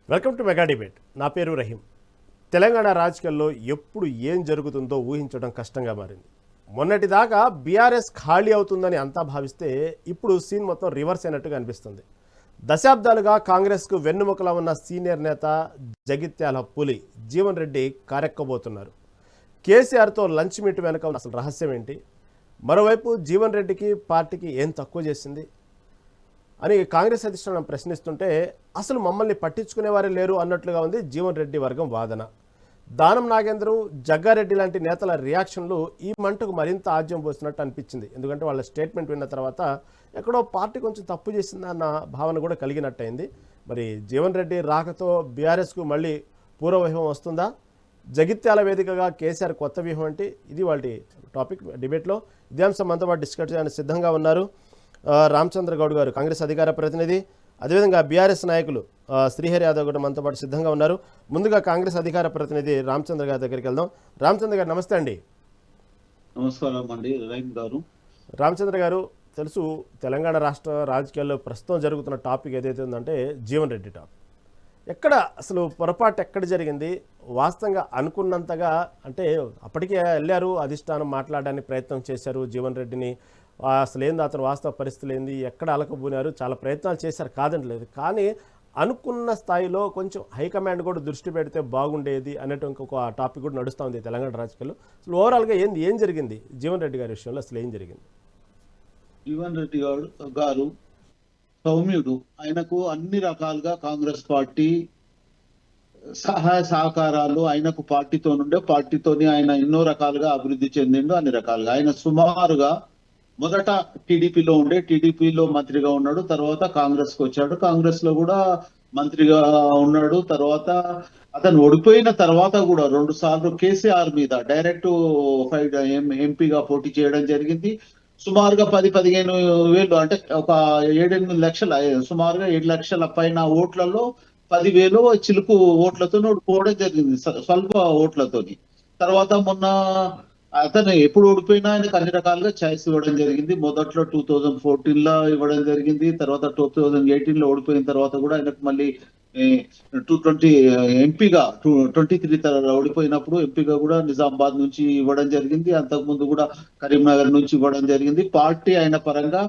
Welcome to mega debate. నా పేరు రహీం. తెలంగాణ రాజకీయాల్లో ఎప్పుడు ఏం జరుగుతుందో ఊహించడం కష్టంగా మారింది. మొన్నటిదాకా బీఆర్ఎస్ ఖాళీ అవుతుందని అంతా భావిస్తే ఇప్పుడు సీన్ మొత్తం రివర్స్ అయినట్టుగా అనిపిస్తుంది. దశాబ్దాలుగా కాంగ్రెస్కు వెన్నుముకలా ఉన్న సీనియర్ నేత జగిత్యాల పులి జీవన్ రెడ్డి కారెక్కబోతున్నారు. కేసీఆర్తో లంచ్ మీట్ వెనుక అసలు రహస్యం ఏంటి? మరోవైపు జీవన్ రెడ్డికి పార్టీకి ఏం తక్కువ చేసింది అని కాంగ్రెస్ అధిష్టానం ప్రశ్నిస్తుంటే అసలు మమ్మల్ని పట్టించుకునేవారే లేరు అన్నట్లుగా ఉంది జీవన్ రెడ్డి వర్గం వాదన. దానం నాగేంద్ర, జగ్గారెడ్డి లాంటి నేతల రియాక్షన్లు ఈ మంటకు మరింత ఆజ్యం పోస్తున్నట్టు అనిపించింది. ఎందుకంటే వాళ్ళ స్టేట్మెంట్ విన్న తర్వాత ఎక్కడో పార్టీ కొంచెం తప్పు చేసిందన్న భావన కూడా కలిగినట్టయింది. మరి జీవన్ రెడ్డి రాకతో బీఆర్ఎస్కు మళ్ళీ పూర్వవైభవం వస్తుందా? జగిత్యాల వేదికగా కేసీఆర్ కొత్త వ్యూహం అంటే ఇది వాళ్ళ టాపిక్ డిబేట్లో. ఇదే అంశం మనతో పాటు డిస్కస్ చేయడానికి సిద్ధంగా ఉన్నారు రామచంద్ర గౌడ్ గారు, కాంగ్రెస్ అధికార ప్రతినిధి. అదేవిధంగా బీఆర్ఎస్ నాయకులు శ్రీహరి యాదవ్ కూడా మనతో పాటు సిద్ధంగా ఉన్నారు. ముందుగా కాంగ్రెస్ అధికార ప్రతినిధి రామచంద్ర గారి దగ్గరికి వెళ్దాం. రామచంద్ర గారు నమస్తే అండి. నమస్కారం అండి రహీం గారు. రామచంద్ర గారు, తెలుసు తెలంగాణ రాష్ట్ర రాజకీయాల్లో ప్రస్తుతం జరుగుతున్న టాపిక్ ఏదైతే ఉందంటే జీవన్ రెడ్డి టాపిక్. ఎక్కడ అసలు పొరపాటు ఎక్కడ జరిగింది? వాస్తవంగా అనుకున్నంతగా అంటే అప్పటికే వెళ్ళారు, అధిష్టానం మాట్లాడడానికి ప్రయత్నం చేశారు జీవన్ రెడ్డిని. అసలు ఏంది అతను వాస్తవ పరిస్థితులు ఏంది, ఎక్కడ అలకబోనారు, చాలా ప్రయత్నాలు చేశారు, కాదంటలేదు. కానీ అనుకున్న స్థాయిలో కొంచెం హైకమాండ్ కూడా దృష్టి పెడితే బాగుండేది అనేటు ఇంకొక టాపిక్ కూడా నడుస్తూ ఉంది తెలంగాణ రాజకీయాల్లో. అసలు ఓవరాల్గా ఏం జరిగింది జీవన్ రెడ్డి గారి విషయంలో? అసలు ఏం జరిగింది? జీవన్ రెడ్డి గారు సౌమ్యుడు. ఆయనకు అన్ని రకాలుగా కాంగ్రెస్ పార్టీ సహాయ సహకారాలు ఆయనకు పార్టీతో నుండే, పార్టీతోని ఆయన ఎన్నో రకాలుగా అభివృద్ధి చెందిండు. అన్ని రకాలుగా ఆయన సుమారుగా మొదట టీడీపీలో ఉండే, టీడీపీలో మంత్రిగా ఉన్నాడు. తర్వాత కాంగ్రెస్ కు వచ్చాడు, కాంగ్రెస్ లో కూడా మంత్రిగా ఉన్నాడు. తర్వాత అతను ఓడిపోయిన తర్వాత కూడా 2 సార్లు కేసీఆర్ మీద డైరెక్ట్ ఎంపీగా పోటీ చేయడం జరిగింది. సుమారుగా 10-15 వేలు అంటే ఒక 7-8 లక్షల, సుమారుగా 7 లక్షల పైన ఓట్లలో 10,000 చిలుకు ఓట్లతో ఓడిపోవడం జరిగింది, స్వల్ప ఓట్లతోని. తర్వాత మొన్న అతను ఎప్పుడు ఓడిపోయినా ఆయనకు అన్ని రకాలుగా ఛాయిస్ ఇవ్వడం జరిగింది. మొదట్లో 2014లో ఇవ్వడం జరిగింది. తర్వాత 2018లో ఓడిపోయిన తర్వాత కూడా ఆయనకు మళ్ళీ 220 ఎంపీగా 23 ఓడిపోయినప్పుడు ఎంపీగా కూడా నిజామాబాద్ నుంచి ఇవ్వడం జరిగింది. అంతకుముందు కూడా కరీంనగర్ నుంచి ఇవ్వడం జరిగింది. పార్టీ అయిన పరంగా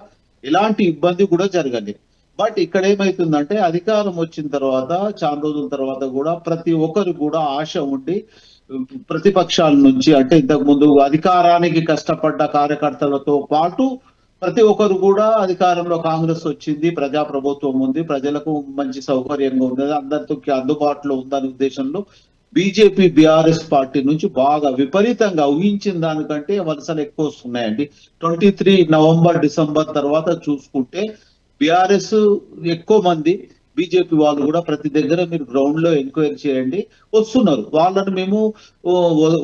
ఎలాంటి ఇబ్బంది కూడా జరగలేదు. బట్ ఇక్కడ ఏమైతుందంటే అధికారం వచ్చిన తర్వాత చాలా రోజుల తర్వాత కూడా ప్రతి ఒక్కరు కూడా ఆశ ఉండి ప్రతిపక్షాల నుంచి, అంటే ఇంతకు ముందు అధికారానికి కష్టపడ్డ కార్యకర్తలతో పాటు ప్రతి ఒక్కరు కూడా అధికారంలో కాంగ్రెస్ వచ్చింది, ప్రజా ప్రభుత్వం ఉంది, ప్రజలకు మంచి సౌకర్యంగా ఉంది, అందరితో అందుబాటులో ఉందనే ఉద్దేశంలో బీజేపీ బీఆర్ఎస్ పార్టీ నుంచి బాగా విపరీతంగా ఊహించిన దానికంటే వలసలు ఎక్కువ వస్తున్నాయండి. 23 నవంబర్ డిసెంబర్ తర్వాత చూసుకుంటే బీఆర్ఎస్ ఎక్కువ మంది, బీజేపీ వాళ్ళు కూడా ప్రతి దగ్గర మీరు గ్రౌండ్ లో ఎంక్వైరీ చేయండి వస్తున్నారు. వాళ్ళని మేము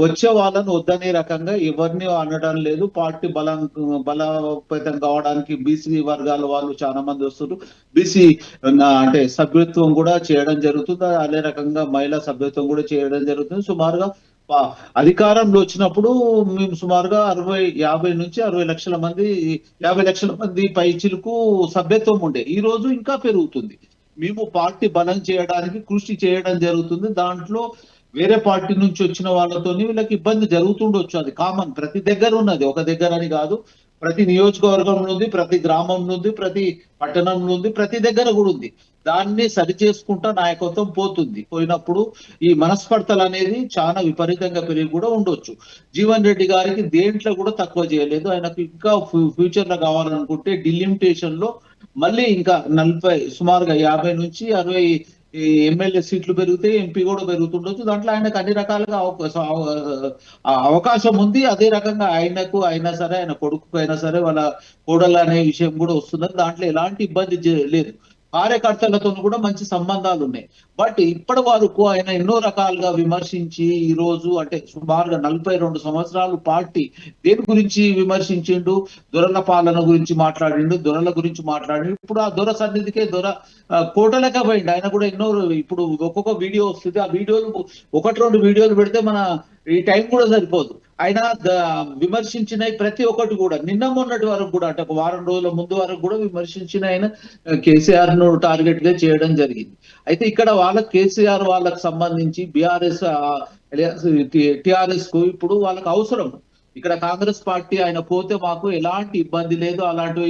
వచ్చే వాళ్ళని వద్దనే రకంగా ఎవరిని అనడం లేదు. పార్టీ బలోపేతం కావడానికి బీసీ వర్గాల వాళ్ళు చాలా మంది వస్తున్నారు. బీసీ అంటే సభ్యత్వం కూడా చేయడం జరుగుతుంది. అదే రకంగా మహిళా సభ్యత్వం కూడా చేయడం జరుగుతుంది. సుమారుగా అధికారంలో వచ్చినప్పుడు మేము సుమారుగా 50 నుంచి 60 లక్షల మంది, 50 లక్షల మంది పై చిలుకు సభ్యత్వం ఉండే. ఈ రోజు ఇంకా పెరుగుతుంది. మేము పార్టీ బలం చేయడానికి కృషి చేయడం జరుగుతుంది. దాంట్లో వేరే పార్టీ నుంచి వచ్చిన వాళ్ళతోని వీళ్ళకి ఇబ్బంది జరుగుతుండొచ్చు, అది కామన్, ప్రతి దగ్గర ఉన్నది, ఒక దగ్గర అని కాదు. ప్రతి నియోజకవర్గంలో ఉంది, ప్రతి గ్రామంలో ఉంది, ప్రతి పట్టణంలో ఉంది, ప్రతి దగ్గర కూడా ఉంది. దాన్ని సరి చేసుకుంటా నాయకత్వం పోయినప్పుడు ఈ మనస్పర్ధలు అనేది చాలా విపరీతంగా పెరిగి కూడా ఉండొచ్చు. జీవన్ రెడ్డి గారికి దేంట్లో కూడా తక్కువ చేయలేదు. ఆయనకు ఇంకా ఫ్యూచర్ లో కావాలనుకుంటే డిలిమిటేషన్ లో మళ్ళీ ఇంకా 40, సుమారుగా 50 నుంచి 60 ఎమ్మెల్యే సీట్లు పెరిగితే ఎంపీ కూడా పెరుగుతుండొచ్చు. దాంట్లో ఆయనకు అన్ని రకాలుగా అవకాశం ఉంది. అదే రకంగా ఆయనకు అయినా సరే, ఆయన కొడుకు అయినా సరే, వాళ్ళ కోడలు అనే విషయం కూడా వస్తున్నది. దాంట్లో ఎలాంటి ఇబ్బంది లేదు. కార్యకర్తలతో కూడా మంచి సంబంధాలు ఉన్నాయి. బట్ ఇప్పటి వరకు ఆయన ఎన్నో రకాలుగా విమర్శించి ఈ రోజు అంటే సుమారుగా 42 సంవత్సరాలు పార్టీ దేని గురించి విమర్శించిండు? దొరల పాలన గురించి మాట్లాడిండు, దొరల గురించి మాట్లాడిండు. ఇప్పుడు ఆ దొర సన్నిధికే దొర కోటలక పోయిండు. ఆయన కూడా ఎన్నో, ఇప్పుడు ఒక్కొక్క వీడియో వస్తుంది, ఆ వీడియోలు 1-2 వీడియోలు పెడితే మన ఈ టైం కూడా సరిపోదు. ఆయన విమర్శించినవి ప్రతి ఒక్కటి కూడా నిన్న మొన్నటి వరకు కూడా అంటే ఒక వారం రోజుల ముందు వరకు కూడా విమర్శించిన ఆయన కేసీఆర్ ను టార్గెట్ గా చేయడం జరిగింది. అయితే ఇక్కడ కేసీఆర్ వాళ్ళకు సంబంధించి బీఆర్ఎస్ టిఆర్ఎస్ కు ఇప్పుడు వాళ్ళకి అవసరం. ఇక్కడ కాంగ్రెస్ పార్టీ ఆయన పోతే మాకు ఎలాంటి ఇబ్బంది లేదు, అలాంటి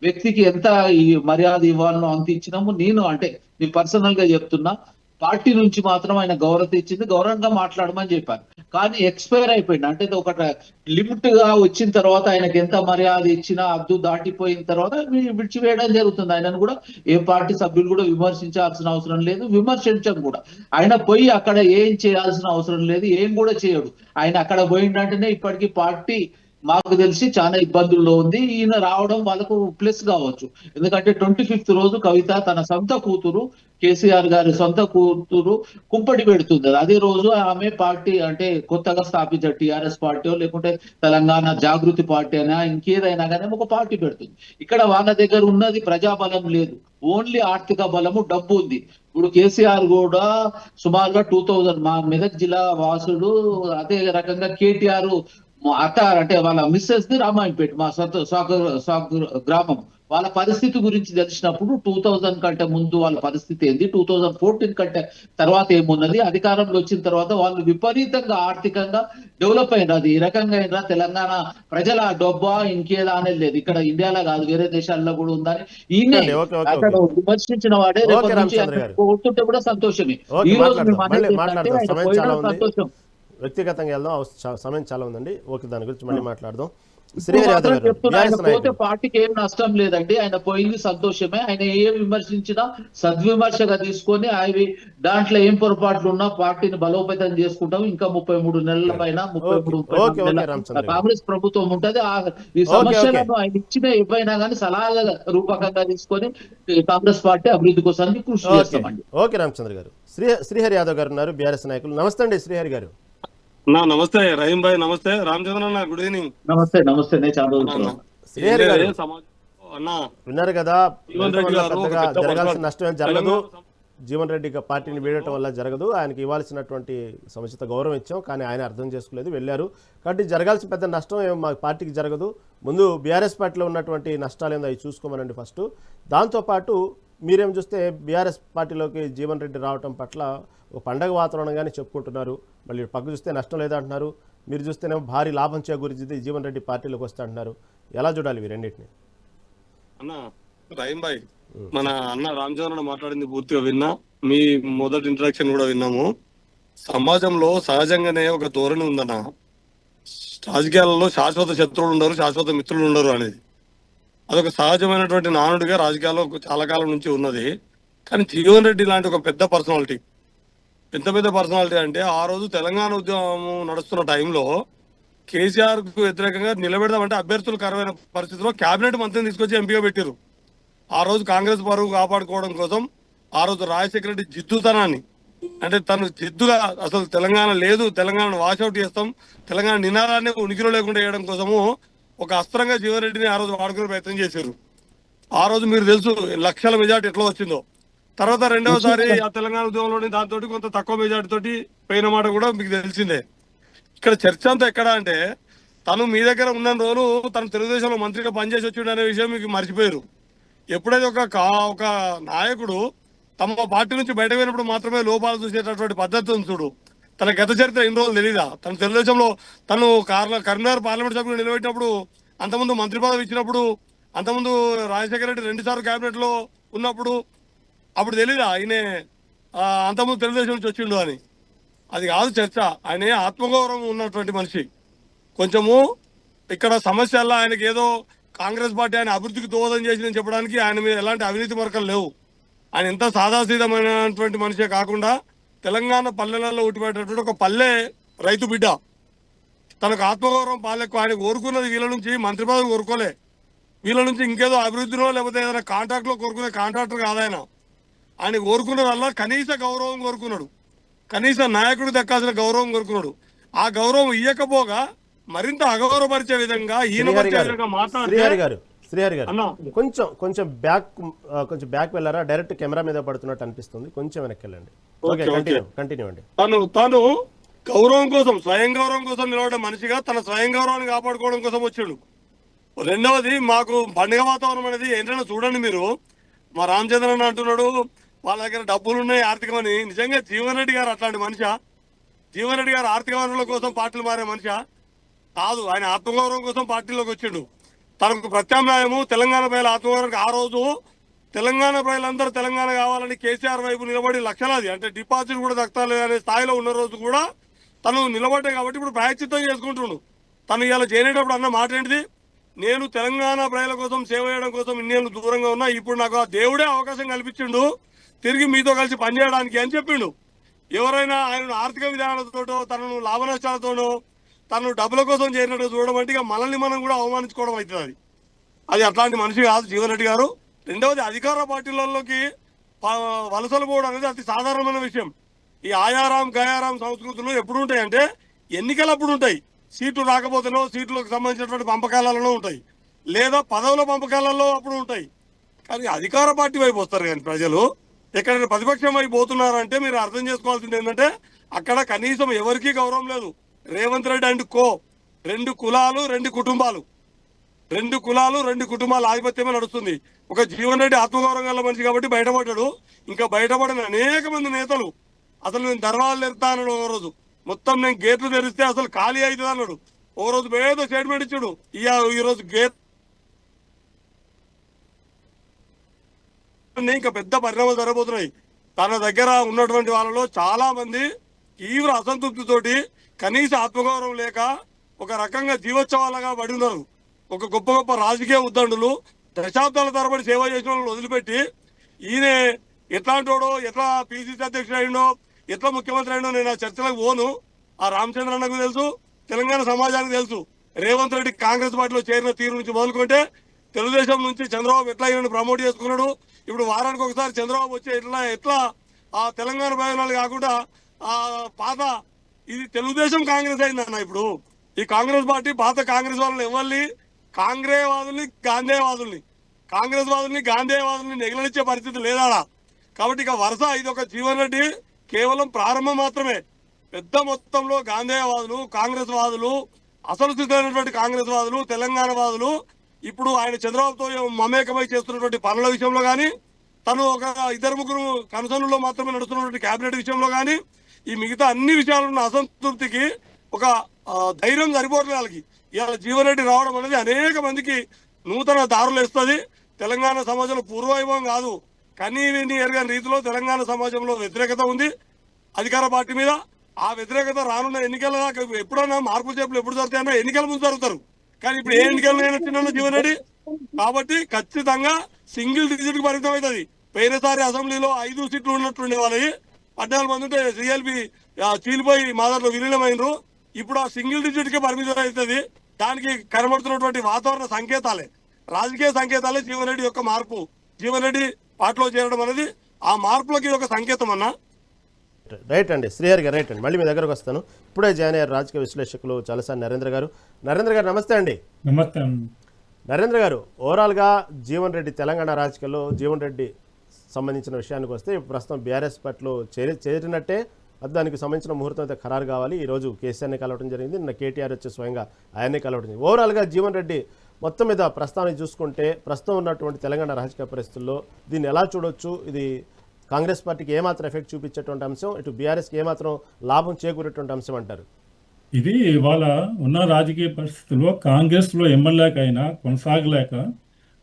వ్యక్తికి ఎంత ఈ మర్యాద ఇవ్వాలనో అంత ఇచ్చినాము. నేను అంటే నేను పర్సనల్ గా చెప్తున్నా, పార్టీ నుంచి మాత్రం ఆయన గౌరవం ఇచ్చింది, గౌరవంగా మాట్లాడమని చెప్పారు. కానీ ఎక్స్పైర్ అయిపోయింది. అంటే ఒక లిమిట్ గా వచ్చిన తర్వాత ఆయనకి ఎంత మర్యాద ఇచ్చినా అద్దు దాటిపోయిన తర్వాత విడిచివేయడం జరుగుతుంది. ఆయనను కూడా ఏ పార్టీ సభ్యులు కూడా విమర్శించాల్సిన అవసరం లేదు, విమర్శించడం కూడా. ఆయన పోయి అక్కడ ఏం చేయాల్సిన అవసరం లేదు, ఏం కూడా చేయడు. ఆయన అక్కడ పోయిందంటేనే ఇప్పటికీ పార్టీ మాకు తెలిసి చాలా ఇబ్బందుల్లో ఉంది. ఈయన రావడం వాళ్ళకు ప్లస్ కావచ్చు. ఎందుకంటే 25th రోజు కవిత తన సొంత కూతురు, కేసీఆర్ గారి సొంత కూతురు కుంపటి పెడుతుంది. అదే రోజు ఆమె పార్టీ అంటే కొత్తగా స్థాపించే టిఆర్ఎస్ పార్టీ లేకుంటే తెలంగాణ జాగృతి పార్టీ అయినా ఇంకేదైనా కానీ ఒక పార్టీ పెడుతుంది. ఇక్కడ వాళ్ళ దగ్గర ఉన్నది ప్రజాబలం లేదు, ఓన్లీ ఆర్థిక బలము, డబ్బు ఉంది. ఇప్పుడు కేసీఆర్ కూడా సుమారుగా 2000 మా మెదక్ జిల్లా వాసుడు, అదే రకంగా కేటీఆర్ అత్త అంటే వాళ్ళ మిస్సెస్ ది రామాయంపేట మా గ్రామం. వాళ్ళ పరిస్థితి గురించి తెలిసినప్పుడు 2000 కంటే ముందు వాళ్ళ పరిస్థితి ఏంది, 2014 కంటే తర్వాత ఏమున్నది, అధికారంలో వచ్చిన తర్వాత వాళ్ళు విపరీతంగా ఆర్థికంగా డెవలప్ అయినారు. అది ఈ రకంగా అయినా తెలంగాణ ప్రజల డబ్బా ఇంకేదా అనేది లేదు. ఇక్కడ ఇండియాలో కాదు, వేరే దేశాల్లో కూడా ఉందని ఈయన అతను విమర్శించిన వాడే రేపటి నుంచి కోరుతుంటే కూడా సంతోషమే. ఈ రోజు మేము అనేది ఆయన పోయిన సంతోషం. వ్యక్తిగతంగా వెళ్దాం, సమయం చాలా ఉందండి. ఓకే, దాని గురించి మళ్ళీ మాట్లాడదాం. ఆయన పోతే పార్టీకి ఏం నష్టం లేదండి, ఆయన పోయింది సంతోషమే. ఆయన ఏం విమర్శించినా సద్విమర్శగా తీసుకొని అవి దాంట్లో ఏం పొరపాట్లు ఉన్నా పార్టీని బలోపేతం చేసుకుంటాం. ఇంకా 33 నెలల పైన 33 కాంగ్రెస్ ప్రభుత్వం ఉంటది. ఈ సమస్యలను ఆయన ఇచ్చిన ఏవైనా కానీ సలహాల రూపకంగా తీసుకొని కాంగ్రెస్ పార్టీ అభివృద్ధి కోసానికి కృషి చేస్తామండి. ఓకే రామచంద్ర గారు. శ్రీహరి యాదవ్ గారు ఉన్నారు, బీఆర్ఎస్ నాయకులు. నమస్తే అండి శ్రీహరి గారు. నమస్తే రహీం భాయ్, నమస్తే రామచంద్ర అన్న, గుడ్ ఈవినింగ్. నమస్తే నమస్తే. శ్రీహరి గారు విన్నారు కదా, జరగాల్సిన నష్టం ఏం జరగదు, జీవన్ రెడ్డి పార్టీని వీడటం వల్ల జరగదు, ఆయనకి ఇవ్వాల్సినటువంటి సముచిత గౌరవం ఇచ్చాం, కానీ ఆయన అర్థం చేసుకోలేదు, వెళ్ళారు. కాబట్టి జరగాల్సిన పెద్ద నష్టం ఏం మా పార్టీకి జరగదు. ముందు బీఆర్ఎస్ పార్టీలో ఉన్నటువంటి నష్టాలు ఏందో అవి చూసుకోమనండి ఫస్ట్. దాంతోపాటు మీరేం చూస్తే బీఆర్ఎస్ పార్టీలోకి జీవన్ రెడ్డి రావటం పట్ల ఒక పండగ వాతావరణంగానే చెప్పుకుంటున్నారు. మళ్ళీ పక్క చూస్తే నష్టం లేదంటున్నారు, మీరు చూస్తేనేమో భారీ లాభం చేకూరింది జీవన్ రెడ్డి పార్టీలోకి వస్తా అంటున్నారు. ఎలా చూడాలి ఇవి రెండింటిని? అన్న రహీం భాయ్, మన అన్న రామచంద్ర మాట్లాడింది పూర్తిగా విన్నా, మీ మొదటి ఇంట్రడక్షన్ కూడా విన్నాము. సమాజంలో సహజంగానే ఒక ధోరణి ఉందన్న, రాజకీయాలలో శాశ్వత శత్రువులు ఉండరు, శాశ్వత మిత్రులు ఉండరు అనేది. అదొక సహజమైనటువంటి నానుడిగా రాజకీయాల్లో చాలా కాలం నుంచి ఉన్నది. కానీ జీవన్ రెడ్డి లాంటి ఒక పెద్ద పర్సనాలిటీ అంటే ఆ రోజు తెలంగాణ ఉద్యమం నడుస్తున్న టైంలో కేసీఆర్ కు వ్యతిరేకంగా నిలబెడదామంటే అభ్యర్థులు కరువైన పరిస్థితిలో కేబినెట్ మంత్రిని తీసుకొచ్చి ఎంపీగా పెట్టారు. ఆ రోజు కాంగ్రెస్ పరువు కాపాడుకోవడం కోసం ఆ రోజు రాజశేఖర రెడ్డి జిద్దుతనాన్ని, అంటే తను జిద్దుగా అసలు తెలంగాణ లేదు, తెలంగాణను వాషౌట్ చేస్తాం, తెలంగాణ నినాదాన్ని ఉనికిలో లేకుండా చేయడం కోసము ఒక అస్త్రంగా జీవన్ రెడ్డిని ఆ రోజు వాడుకునే ప్రయత్నం చేశారు. ఆ రోజు మీరు తెలుసు లక్షల మెజార్టీ ఎట్లా వచ్చిందో. తర్వాత రెండవసారి ఆ తెలంగాణ ఉద్యమంలోని దాంతో కొంత తక్కువ మెజార్టీ తోటి పోయిన మాట కూడా మీకు తెలిసిందే. ఇక్కడ చర్చ అంతా ఎక్కడ అంటే, తను మీ దగ్గర ఉన్న రోజు తను తెలుగుదేశంలో మంత్రిగా పనిచేసి వచ్చిండు అనే విషయం మీకు మర్చిపోయారు. ఎప్పుడైతే ఒక నాయకుడు తమ పార్టీ నుంచి బయటకు పోయినప్పుడు మాత్రమే లోపాలు చూసేటటువంటి పద్ధతి చూడు. తన గత చరిత్ర ఎన్ని రోజులు తెలీదా? తను తెలుగుదేశంలో తను కరీంనగర్ పార్లమెంట్ సభ్యులు నిలబెట్టినప్పుడు, అంతకుముందు మంత్రి పదవి ఇచ్చినప్పుడు, అంతకుముందు రాజశేఖర రెడ్డి 2 సార్లు కేబినెట్ లో ఉన్నప్పుడు, అప్పుడు తెలీదా ఆయనే అంతకుముందు తెలుగుదేశం నుంచి వచ్చిండు అని? అది కాదు చర్చ. ఆయన ఆత్మగౌరవం ఉన్నటువంటి మనిషి. కొంచెము ఇక్కడ సమస్యల్లో ఆయనకి ఏదో కాంగ్రెస్ పార్టీ ఆయన అభివృద్ధికి దోహదం చేసిందని చెప్పడానికి ఆయన మీద ఎలాంటి అవినీతి మరకలు లేవు. ఆయన ఎంత సాదాసీదమైనటువంటి మనిషే కాకుండా తెలంగాణ పల్లెలలో ఉట్టిపడేటటువంటి ఒక పల్లె రైతు బిడ్డ. తనకు ఆత్మగౌరవం పాలెక్కు. ఆయన కోరుకున్నది వీళ్ళ నుంచి మంత్రి పదవి కోరుకోలే, వీళ్ళ నుంచి ఇంకేదో అభివృద్ధిలో లేకపోతే ఏదైనా కాంట్రాక్ట్ లో కోరుకునే కాంట్రాక్టర్ కాదాయన. ఆయన కోరుకున్నదల్లా కనీస గౌరవం కోరుకున్నాడు, కనీస నాయకుడు దక్కాల్సిన గౌరవం కోరుకున్నాడు. ఆ గౌరవం ఇయ్యకపోగా మరింత అగౌరవపరిచే విధంగా మాట్లాడారు. శ్రీహరి గారు కొంచెం బ్యాక్ వెళ్ళారా? డైరెక్ట్ కెమెరా మీద పడుతున్నట్టు అనిపిస్తుంది, కొంచెం వెనక్కి వెళ్ళండి. కంటిన్యూ అండి. తను గౌరవం కోసం, స్వయం గౌరవం కోసం నిలబడే మనిషిగా తన స్వయం గౌరవాన్ని కాపాడుకోవడం కోసం వచ్చాడు. రెండవది, మాకు పండుగ వాతావరణం అనేది ఏంటంటే చూడండి మీరు, మా రామచంద్రన్ అంటున్నాడు వాళ్ళ దగ్గర డబ్బులు ఉన్నాయి ఆర్థికమని. నిజంగా జీవన్ రెడ్డి గారు అట్లాంటి మనిషా? జీవన్ రెడ్డి గారు ఆర్థిక వనరుల కోసం పార్టీలు మారే మనిషా? కాదు. ఆయన ఆత్మగౌరవం కోసం పార్టీలోకి వచ్చిండు. తనకు ప్రత్యామ్నాయము తెలంగాణ ప్రజల ఆత్మగౌరవానికి ఆ రోజు తెలంగాణ ప్రజలందరూ తెలంగాణ కావాలని కేసీఆర్ వైపు నిలబడి లక్షలాది, అంటే డిపాజిట్ కూడా దక్కాలి అనే స్థాయిలో ఉన్న రోజు కూడా తను నిలబడ్డే కాబట్టి ఇప్పుడు ప్రాయశ్చిత్తం చేసుకుంటుండు. తను ఇలా చేరేటప్పుడు అన్న మాట ఏంటిది? నేను తెలంగాణ ప్రజల కోసం సేవ చేయడం కోసం ఇన్నేళ్ళు దూరంగా ఉన్నా, ఇప్పుడు నాకు ఆ దేవుడే అవకాశం కల్పించిండు తిరిగి మీతో కలిసి పనిచేయడానికి అని చెప్పిండు. ఎవరైనా ఆయన ఆర్థిక విధానాలతోటో తనను లాభ నష్టాలతోనో తను డబ్బుల కోసం చేరినట్టు చూడడం అంటే ఇక మనల్ని మనం కూడా అవమానించుకోవడం అవుతుంది. అది అట్లాంటి మనిషి కాదు జీవన్ రెడ్డి గారు. రెండవది, అధికార పార్టీలలోకి వలసలు పోవడం అనేది అతి సాధారణమైన విషయం. ఈ ఆయారాం గయారాం సంస్కృతులు ఎప్పుడు ఉంటాయి అంటే ఎన్నికలు అప్పుడు ఉంటాయి. సీట్లు రాకపోతేనో సీట్లకు సంబంధించినటువంటి పంపకాలలో ఉంటాయి, లేదా పదవుల పంపకాలలో అప్పుడు ఉంటాయి. కానీ అధికార పార్టీ వైపు వస్తారు కానీ ప్రజలు ఎక్కడైనా ప్రతిపక్షం వైపు పోతున్నారంటే మీరు అర్థం చేసుకోవాల్సింది ఏంటంటే అక్కడ కనీసం ఎవరికీ గౌరవం లేదు. రేవంత్ రెడ్డి అండ్ కో 2 కులాలు 2 కుటుంబాలు, 2 కులాలు 2 కుటుంబాల ఆధిపత్యమే నడుస్తుంది. ఒక జీవన్ రెడ్డి ఆత్మగౌరవం గల మనిషి కాబట్టి బయటపడ్డాడు. ఇంకా బయటపడిన అనేక మంది నేతలు అసలు నేను దర్వాజాలు తెరుతా అన్నాడు. ఓ రోజు మొత్తం నేను గేట్లు తెరిస్తే అసలు ఖాళీ అవుతుంది అన్నాడు. ఓ రోజు ఏదో స్టేట్మెంట్ ఇచ్చాడు. ఈ రోజు గేట్ ఇంకా పెద్ద పరిణామాలు జరగబోతున్నాయి. తన దగ్గర ఉన్నటువంటి వాళ్ళలో చాలా మంది తీవ్ర అసంతృప్తితోటి, కనీస ఆత్మగౌరవం లేక ఒక రకంగా జీవోత్సవాలుగా పడి ఉన్నారు. ఒక గొప్ప గొప్ప రాజకీయ ఉద్దండులు దశాబ్దాల తరబడి సేవ చేసిన వాళ్ళని వదిలిపెట్టి ఈయన ఎట్లాంటోడో, ఎట్లా పిసిసి అధ్యక్షుడు అయిండో, ఎట్లా ముఖ్యమంత్రి అయిండో నేను ఆ చర్చలకు పోను. ఆ రామచంద్రన్నకు తెలుసు, తెలంగాణ సమాజానికి తెలుసు. రేవంత్ రెడ్డి కాంగ్రెస్ పార్టీలో చేరిన తీరు నుంచి మొదలుకుంటే తెలుగుదేశం నుంచి చంద్రబాబు ఎట్లా ఈయనను ప్రమోట్ చేసుకున్నాడు. ఇప్పుడు వారానికి ఒకసారి చంద్రబాబు వచ్చి ఎట్లా ఆ తెలంగాణ ప్రయోజనాలు కాకుండా ఆ పాత ఇది తెలుగుదేశం కాంగ్రెస్ అయిందన్న. ఇప్పుడు ఈ కాంగ్రెస్ పార్టీ పాత కాంగ్రెస్ వాళ్ళని ఎవరిని కాంగ్రేయవాదుల్ని గాంధేయవాదుల్ని నెగలనిచ్చే పరిస్థితి లేదా. కాబట్టి ఇక వరుస ఇది ఒక జీవన్ రెడ్డి కేవలం ప్రారంభం మాత్రమే. పెద్ద మొత్తంలో గాంధేయవాదులు, కాంగ్రెస్ వాదులు, అసలు సిద్ధమైనటువంటి కాంగ్రెస్ వాదులు, తెలంగాణ వాదులు ఇప్పుడు ఆయన చంద్రబాబుతో మమేకమై చేస్తున్నటువంటి పనుల విషయంలో కానీ, తను ఒక 2-3 కన్సర్న్లో మాత్రమే నడుస్తున్నటువంటి కేబినెట్ విషయంలో కానీ, ఈ మిగతా అన్ని విషయాలున్న అసంతృప్తికి ఒక ధైర్యం సరిపోవట్లేదు వాళ్ళకి. ఇవాళ జీవన్ రెడ్డి రావడం అనేది అనేక మందికి నూతన దారులు ఇస్తుంది. తెలంగాణ సమాజంలో పూర్వవైభవం కాదు, కనీవిని ఎరగని రీతిలో తెలంగాణ సమాజంలో వ్యతిరేకత ఉంది అధికార పార్టీ మీద. ఆ వ్యతిరేకత రానున్న ఎన్నికల దాకా ఎప్పుడన్నా మార్పు చేపులు ఎప్పుడు జరుగుతాయన్నా ఎన్నికల ముందు జరుగుతారు. కానీ ఇప్పుడు ఏ ఎన్నికలు వచ్చిన జీవన్ రెడ్డి కాబట్టి ఖచ్చితంగా సింగిల్ డిజిట్ కి పరిమితం అవుతుంది. పోయినసారి అసెంబ్లీలో 5 సీట్లు ఉన్నట్టుండే వాళ్ళకి 14 మంది ఉంటే సిఎల్పి చీలిపోయి మాదారులో విలీనమైనరు. ఇప్పుడు ఆ సింగిల్ డిజిట్ కే పరిమితం అవుతుంది. దానికి కనబడుతున్నటువంటి వాతావరణ సంకేతాలే, రాజకీయ సంకేతాలే జీవన్ రెడ్డి యొక్క మార్పు. జీవన్ రెడ్డి పార్టీలో చేరడం అనేది ఆ మార్పులకి ఒక సంకేతం అన్న. రైట్ అండి శ్రీహరి గారు, రైట్ అండి. మళ్ళీ మీ దగ్గరకు వస్తాను. ఇప్పుడే జాయిన్ అయ్యారు రాజకీయ విశ్లేషకులు చలసాని నరేంద్ర గారు. నరేంద్ర గారు నమస్తే అండి. నమస్తే. నరేంద్ర గారు, ఓవరాల్గా జీవన్ రెడ్డి తెలంగాణ రాజకీయాల్లో జీవన్ రెడ్డి సంబంధించిన విషయానికి వస్తే ప్రస్తుతం బీఆర్ఎస్ పార్టీలో చేరినట్టే, దానికి సంబంధించిన ముహూర్తం అయితే ఖరారు కావాలి. ఈరోజు కేసీఆర్ని కలవడం జరిగింది, నిన్న కేటీఆర్ వచ్చి స్వయంగా ఆయన్ని కలవడం జరిగింది. ఓవరాల్గా జీవన్ రెడ్డి మొత్తం మీద ప్రస్తావన చూసుకుంటే ప్రస్తుతం ఉన్నటువంటి తెలంగాణ రాజకీయ పరిస్థితుల్లో దీన్ని ఎలా చూడొచ్చు? ఇది కాంగ్రెస్ పార్టీకి ఏమాత్రం ఎఫెక్ట్ చూపించేటువంటి అంశం, ఇటు బీఆర్ఎస్కి ఏమాత్రం లాభం చేకూరేటువంటి అంశం అంటారు? ఇది ఇవాళ ఉన్న రాజకీయ పరిస్థితుల్లో కాంగ్రెస్లో ఎమ్మెల్యేకైనా కొనసాగలేక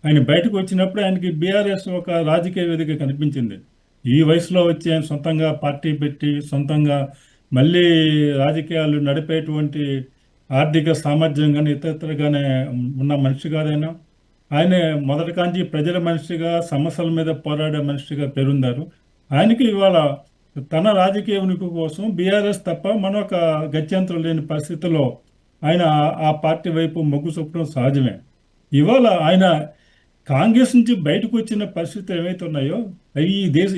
ఆయన బయటకు వచ్చినప్పుడు ఆయనకి బీఆర్ఎస్ ఒక రాజకీయ వేదిక కనిపించింది. ఈ వయసులో వచ్చి ఆయన సొంతంగా పార్టీ పెట్టి సొంతంగా మళ్ళీ రాజకీయాలు నడిపేటువంటి ఆర్థిక సామర్థ్యం కానీ ఇతరగానే ఉన్న మనిషి కాదైనా. ఆయనే మొదటి కాంచి ప్రజల మనిషిగా, సమస్యల మీద పోరాడే మనిషిగా పేరుందారు. ఆయనకి ఇవాళ తన రాజకీయ ఉనికి కోసం బీఆర్ఎస్ తప్ప మరొక గత్యంతరం లేని పరిస్థితిలో ఆయన ఆ పార్టీ వైపు మొగ్గు చూపడం సహజమే. ఇవాళ ఆయన కాంగ్రెస్ నుంచి బయటకు వచ్చిన పరిస్థితులు ఏవైతే ఉన్నాయో అవి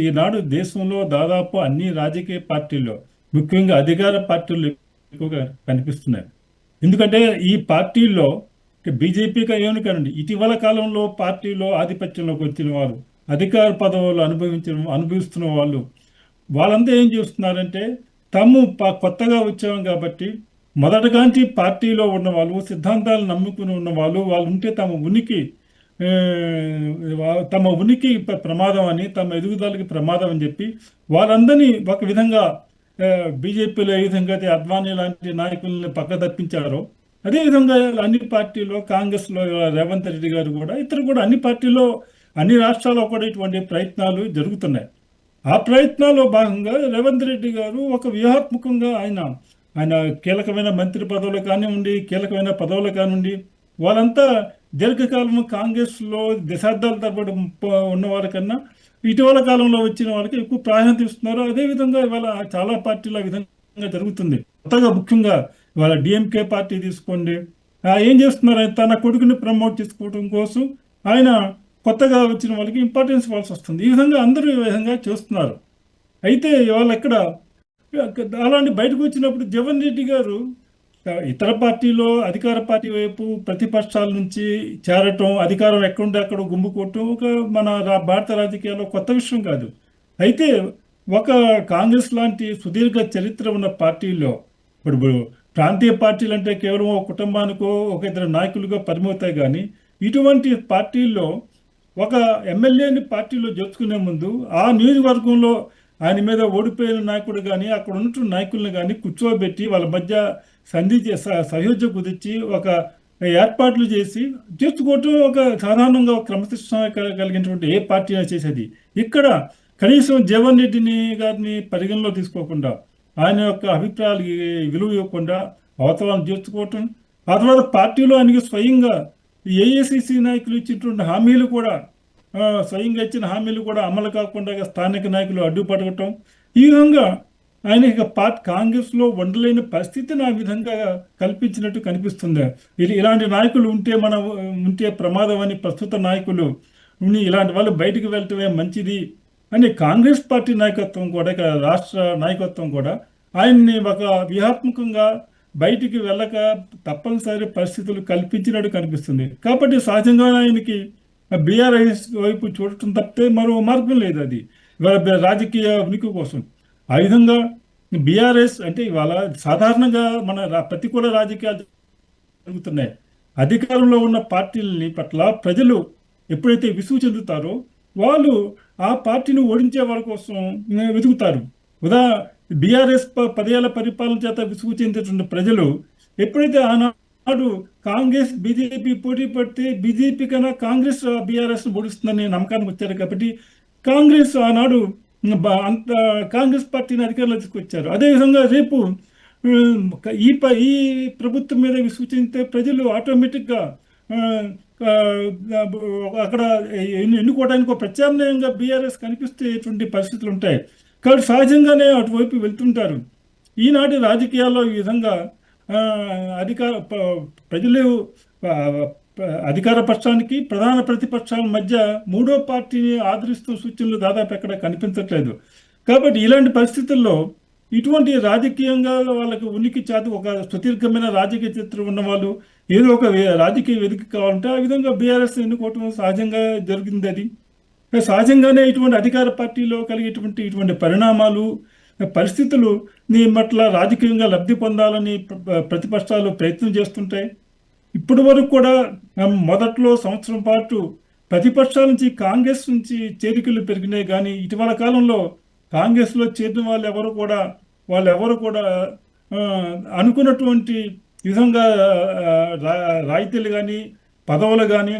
ఈనాడు దేశంలో దాదాపు అన్ని రాజకీయ పార్టీల్లో, ముఖ్యంగా అధికార పార్టీల్లో ఎక్కువగా కనిపిస్తున్నాయి. ఎందుకంటే ఈ పార్టీల్లో బీజేపీకి ఏమనుకోనండి, ఇటీవల కాలంలో పార్టీలో ఆధిపత్యంలోకి వచ్చిన వారు, అధికార పదవులు అనుభవిస్తున్న వాళ్ళు, వాళ్ళంతా ఏం చేస్తున్నారంటే తాము కొత్తగా వచ్చాం కాబట్టి మొదటగాంచి పార్టీలో ఉన్న వాళ్ళు, సిద్ధాంతాలు నమ్ముకుని ఉన్న వాళ్ళు ఉంటే తమ ఉనికి ప్రమాదం అని, తమ ఎదుగుదలకి ప్రమాదం అని చెప్పి వాళ్ళందరినీ ఒక విధంగా బీజేపీలో ఏ విధంగా అయితే అద్వానీ లాంటి నాయకుల్ని పక్క తప్పించారో అదేవిధంగా అన్ని పార్టీలో, కాంగ్రెస్లో రేవంత్ రెడ్డి గారు కూడా, ఇతరు కూడా అన్ని పార్టీలో, అన్ని రాష్ట్రాల్లో కూడా ఇటువంటి ప్రయత్నాలు జరుగుతున్నాయి. ఆ ప్రయత్నాల్లో భాగంగా రేవంత్ రెడ్డి గారు ఒక వ్యూహాత్మకంగా ఆయన కీలకమైన మంత్రి పదవులు కానివ్వండి, కీలకమైన పదవులు కానివ్వండి, వాళ్ళంతా దీర్ఘకాలం కాంగ్రెస్లో దశాబ్దాల తరబడి ఉన్న వారికన్నా ఇటీవల కాలంలో వచ్చిన వాళ్ళకి ఎక్కువ ప్రాధాన్యత ఇస్తున్నారు. అదేవిధంగా ఇవాళ చాలా పార్టీలు ఆ విధంగా జరుగుతుంది. కొత్తగా ముఖ్యంగా ఇవాళ డిఎంకే పార్టీ తీసుకోండి, ఏం చేస్తున్నారు, తన కొడుకుని ప్రమోట్ చేసుకోవడం కోసం ఆయన కొత్తగా వచ్చిన వాళ్ళకి ఇంపార్టెన్స్ ఇవ్వాల్సి వస్తుంది. ఈ విధంగా అందరూ ఈ విధంగా చేస్తున్నారు. అయితే ఇవాళ ఇక్కడ అలాంటి బయటకు వచ్చినప్పుడు జగన్ రెడ్డి గారు ఇతర పార్టీలో అధికార పార్టీ వైపు ప్రతిపక్షాల నుంచి చేరటం, అధికారం ఎక్కడుంటే అక్కడ గుమ్ముకోవటం ఒక మన భారత రాజకీయాల్లో కొత్త విషయం కాదు. అయితే ఒక కాంగ్రెస్ లాంటి సుదీర్ఘ చరిత్ర ఉన్న పార్టీల్లో ఇప్పుడు ప్రాంతీయ పార్టీలు అంటే కేవలం ఒక కుటుంబానికో ఒక ఇద్దరు నాయకులుగా పరిమితాయి. కానీ ఇటువంటి పార్టీల్లో ఒక ఎమ్మెల్యేని పార్టీలో చేర్చుకునే ముందు ఆ నియోజకవర్గంలో ఆయన మీద ఓడిపోయిన నాయకుడు కానీ అక్కడ ఉన్నటువంటి నాయకులను కానీ కూర్చోబెట్టి వాళ్ళ మధ్య సహయోధ్య కుదిర్చి ఒక ఏర్పాట్లు చేసి చేర్చుకోవటం ఒక సాధారణంగా క్రమశిక్షణ కలిగినటువంటి ఏ పార్టీ అయినా చేసేది. ఇక్కడ కనీసం జగన్ రెడ్డి గారిని పరిగణలో తీసుకోకుండా, ఆయన యొక్క అభిప్రాయాలు విలువ ఇవ్వకుండా అవతలను చేర్చుకోవటం, ఆ తర్వాత పార్టీలో ఆయనకి స్వయంగా ఏఐసిసి నాయకులు ఇచ్చినటువంటి హామీలు కూడా స్వయంగా ఇచ్చిన హామీలు కూడా అమలు కాకుండా స్థానిక నాయకులు అడ్డుపడటం, ఈ విధంగా ఆయన ఇక కాంగ్రెస్లో ఉండలేని పరిస్థితిని ఆ విధంగా కల్పించినట్టు కనిపిస్తుంది. ఇలాంటి నాయకులు ఉంటే ప్రమాదం అని ప్రస్తుత నాయకులు ఇలాంటి వాళ్ళు బయటకు వెళ్ళటమే మంచిది అని కాంగ్రెస్ పార్టీ నాయకత్వం కూడా, రాష్ట్ర నాయకత్వం కూడా ఆయన్ని ఒక వ్యూహాత్మకంగా బయటికి వెళ్ళక తప్పనిసరి పరిస్థితులు కల్పించినట్టు కనిపిస్తుంది. కాబట్టి సహజంగా ఆయనకి బీఆర్ఎస్ వైపు చూడటం తప్పితే మరో మార్గం లేదు. అది ఇవాళ రాజకీయ ఉనికి కోసం. ఆ విధంగా బీఆర్ఎస్ అంటే ఇవాళ సాధారణంగా మన ప్రతికూల రాజకీయాలు జరుగుతున్నాయి. అధికారంలో ఉన్న పార్టీలని పట్ల ప్రజలు ఎప్పుడైతే విసుగు చెందుతారో వాళ్ళు ఆ పార్టీని ఓడించే వాళ్ళ కోసం వెతుకుతారు. బీఆర్ఎస్ 10 ఏళ్ల పరిపాలన చేత విసుగు చెందేటువంటి ప్రజలు ఎప్పుడైతే ఆనాడు కాంగ్రెస్ బీజేపీ పోటీ పడితే బీజేపీ కన్నా కాంగ్రెస్ బీఆర్ఎస్ ఓడిస్తుందని నమ్మకానికి వచ్చారు. కాబట్టి కాంగ్రెస్ ఆనాడు కాంగ్రెస్ పార్టీని అధికారంలో తీసుకొచ్చారు. అదేవిధంగా రేపు ఈ ప్రభుత్వం మీద విసుగు చెందితే ప్రజలు ఆటోమేటిక్గా అక్కడ ఎన్నుకోవడానికి ప్రత్యామ్నాయంగా బీఆర్ఎస్ కనిపిస్తేటువంటి పరిస్థితులు ఉంటాయి. కాబట్టి సహజంగానే అటువైపు వెళ్తుంటారు. ఈనాటి రాజకీయాల్లో ఈ విధంగా ప్రజలు అధికార పక్షానికి ప్రధాన ప్రతిపక్షాల మధ్య మూడో పార్టీని ఆదరిస్తూ సూచనలు దాదాపు ఎక్కడ కనిపించట్లేదు. కాబట్టి ఇలాంటి పరిస్థితుల్లో ఇటువంటి రాజకీయంగా వాళ్ళకి ఉనికి చేత ఒక సుదీర్ఘమైన రాజకీయ చిత్రం ఉన్న వాళ్ళు ఏదో ఒక రాజకీయ వేదిక కావాలంటే ఆ విధంగా బీఆర్ఎస్ ఎన్నుకోవటం సహజంగా జరిగింది. అది సహజంగానే ఇటువంటి అధికార పార్టీలో కలిగేటువంటి ఇటువంటి పరిణామాలు పరిస్థితులు పట్ల రాజకీయంగా లబ్ధి పొందాలని ప్రతిపక్షాలు ప్రయత్నం చేస్తుంటాయి. ఇప్పటి వరకు కూడా మొదట్లో సంవత్సరం పాటు ప్రతిపక్షాల నుంచి కాంగ్రెస్ నుంచి చేరికలు పెరిగినాయి. కానీ ఇటీవల కాలంలో కాంగ్రెస్లో చేరిన వాళ్ళు ఎవరు కూడా అనుకున్నటువంటి విధంగా రాయితీలు కానీ పదవులు కానీ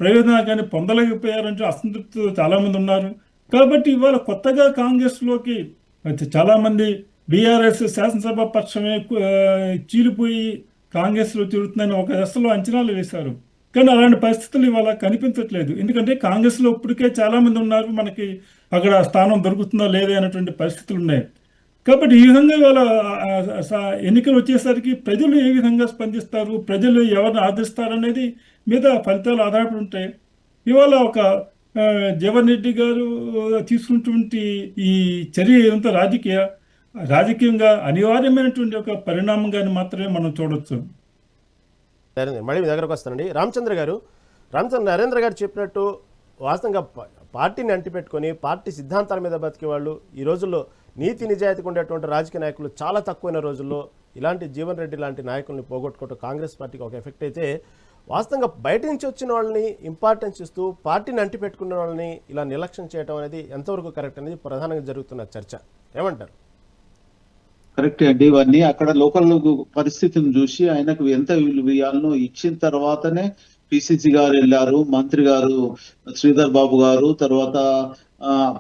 ప్రయోజనాలు కానీ పొందలేకపోయారంటే అసంతృప్తితో చాలామంది ఉన్నారు. కాబట్టి ఇవాళ కొత్తగా కాంగ్రెస్లోకి చాలామంది బీఆర్ఎస్ శాసనసభ పక్షమే చీలిపోయి కాంగ్రెస్లో చేరుతుందని ఒక దశలో అంచనాలు వేశారు. కానీ అలాంటి పరిస్థితులు ఇవాళ కనిపించట్లేదు. ఎందుకంటే కాంగ్రెస్లో ఇప్పటికే చాలామంది ఉన్నారు, మనకి అక్కడ స్థానం దొరుకుతుందా లేదా అనేటువంటి పరిస్థితులు ఉన్నాయి. కాబట్టి ఈ విధంగా ఇవాళ ఎన్నికలు వచ్చేసరికి ప్రజలు ఏ విధంగా స్పందిస్తారు, ప్రజలు ఎవరిని ఆదరిస్తారనేది మీద ఫలితాలు ఆధారపడి ఉంటాయి. ఇవాళ ఒక జగన్ రెడ్డి గారు తీసుకున్నటువంటి ఈ చర్య ఏమంతా రాజకీయంగా అనివార్యమైనటువంటి ఒక పరిణామంగానే మాత్రమే మనం చూడొచ్చు. మళ్ళీ మీ దగ్గరకు వస్తానండి. రామచంద్ర గారు, నరేంద్ర గారు చెప్పినట్టు వాస్తవంగా పార్టీని అంటిపెట్టుకొని పార్టీ సిద్ధాంతాల మీద బతికే వాళ్ళు ఈ రోజుల్లో నీతి నిజాయితీగా ఉండేటువంటి రాజకీయ నాయకులు చాలా తక్కువైన రోజుల్లో ఇలాంటి జీవన్ రెడ్డి లాంటి నాయకుల్ని పోగొట్టుకోవడం కాంగ్రెస్ పార్టీకి ఒక ఎఫెక్ట్ అయితే, వాస్తవంగా బయట నుంచి వచ్చిన వాళ్ళని ఇంపార్టెన్స్ ఇస్తూ పార్టీని అంటిపెట్టుకున్న వాళ్ళని ఇలా నిర్లక్ష్యం చేయడం అనేది ఎంతవరకు కరెక్ట్ అనేది ప్రధానంగా జరుగుతున్న చర్చ. ఏమంటారు? కరెక్ట్ అండి. ఇవన్నీ అక్కడ లోకల్ పరిస్థితిని చూసి ఆయనకు ఎంత ఇవ్వాలనో ఇచ్చిన తర్వాతనే పిసిసి గారు వెళ్ళారు, మంత్రి గారు శ్రీధర్ బాబు గారు, తర్వాత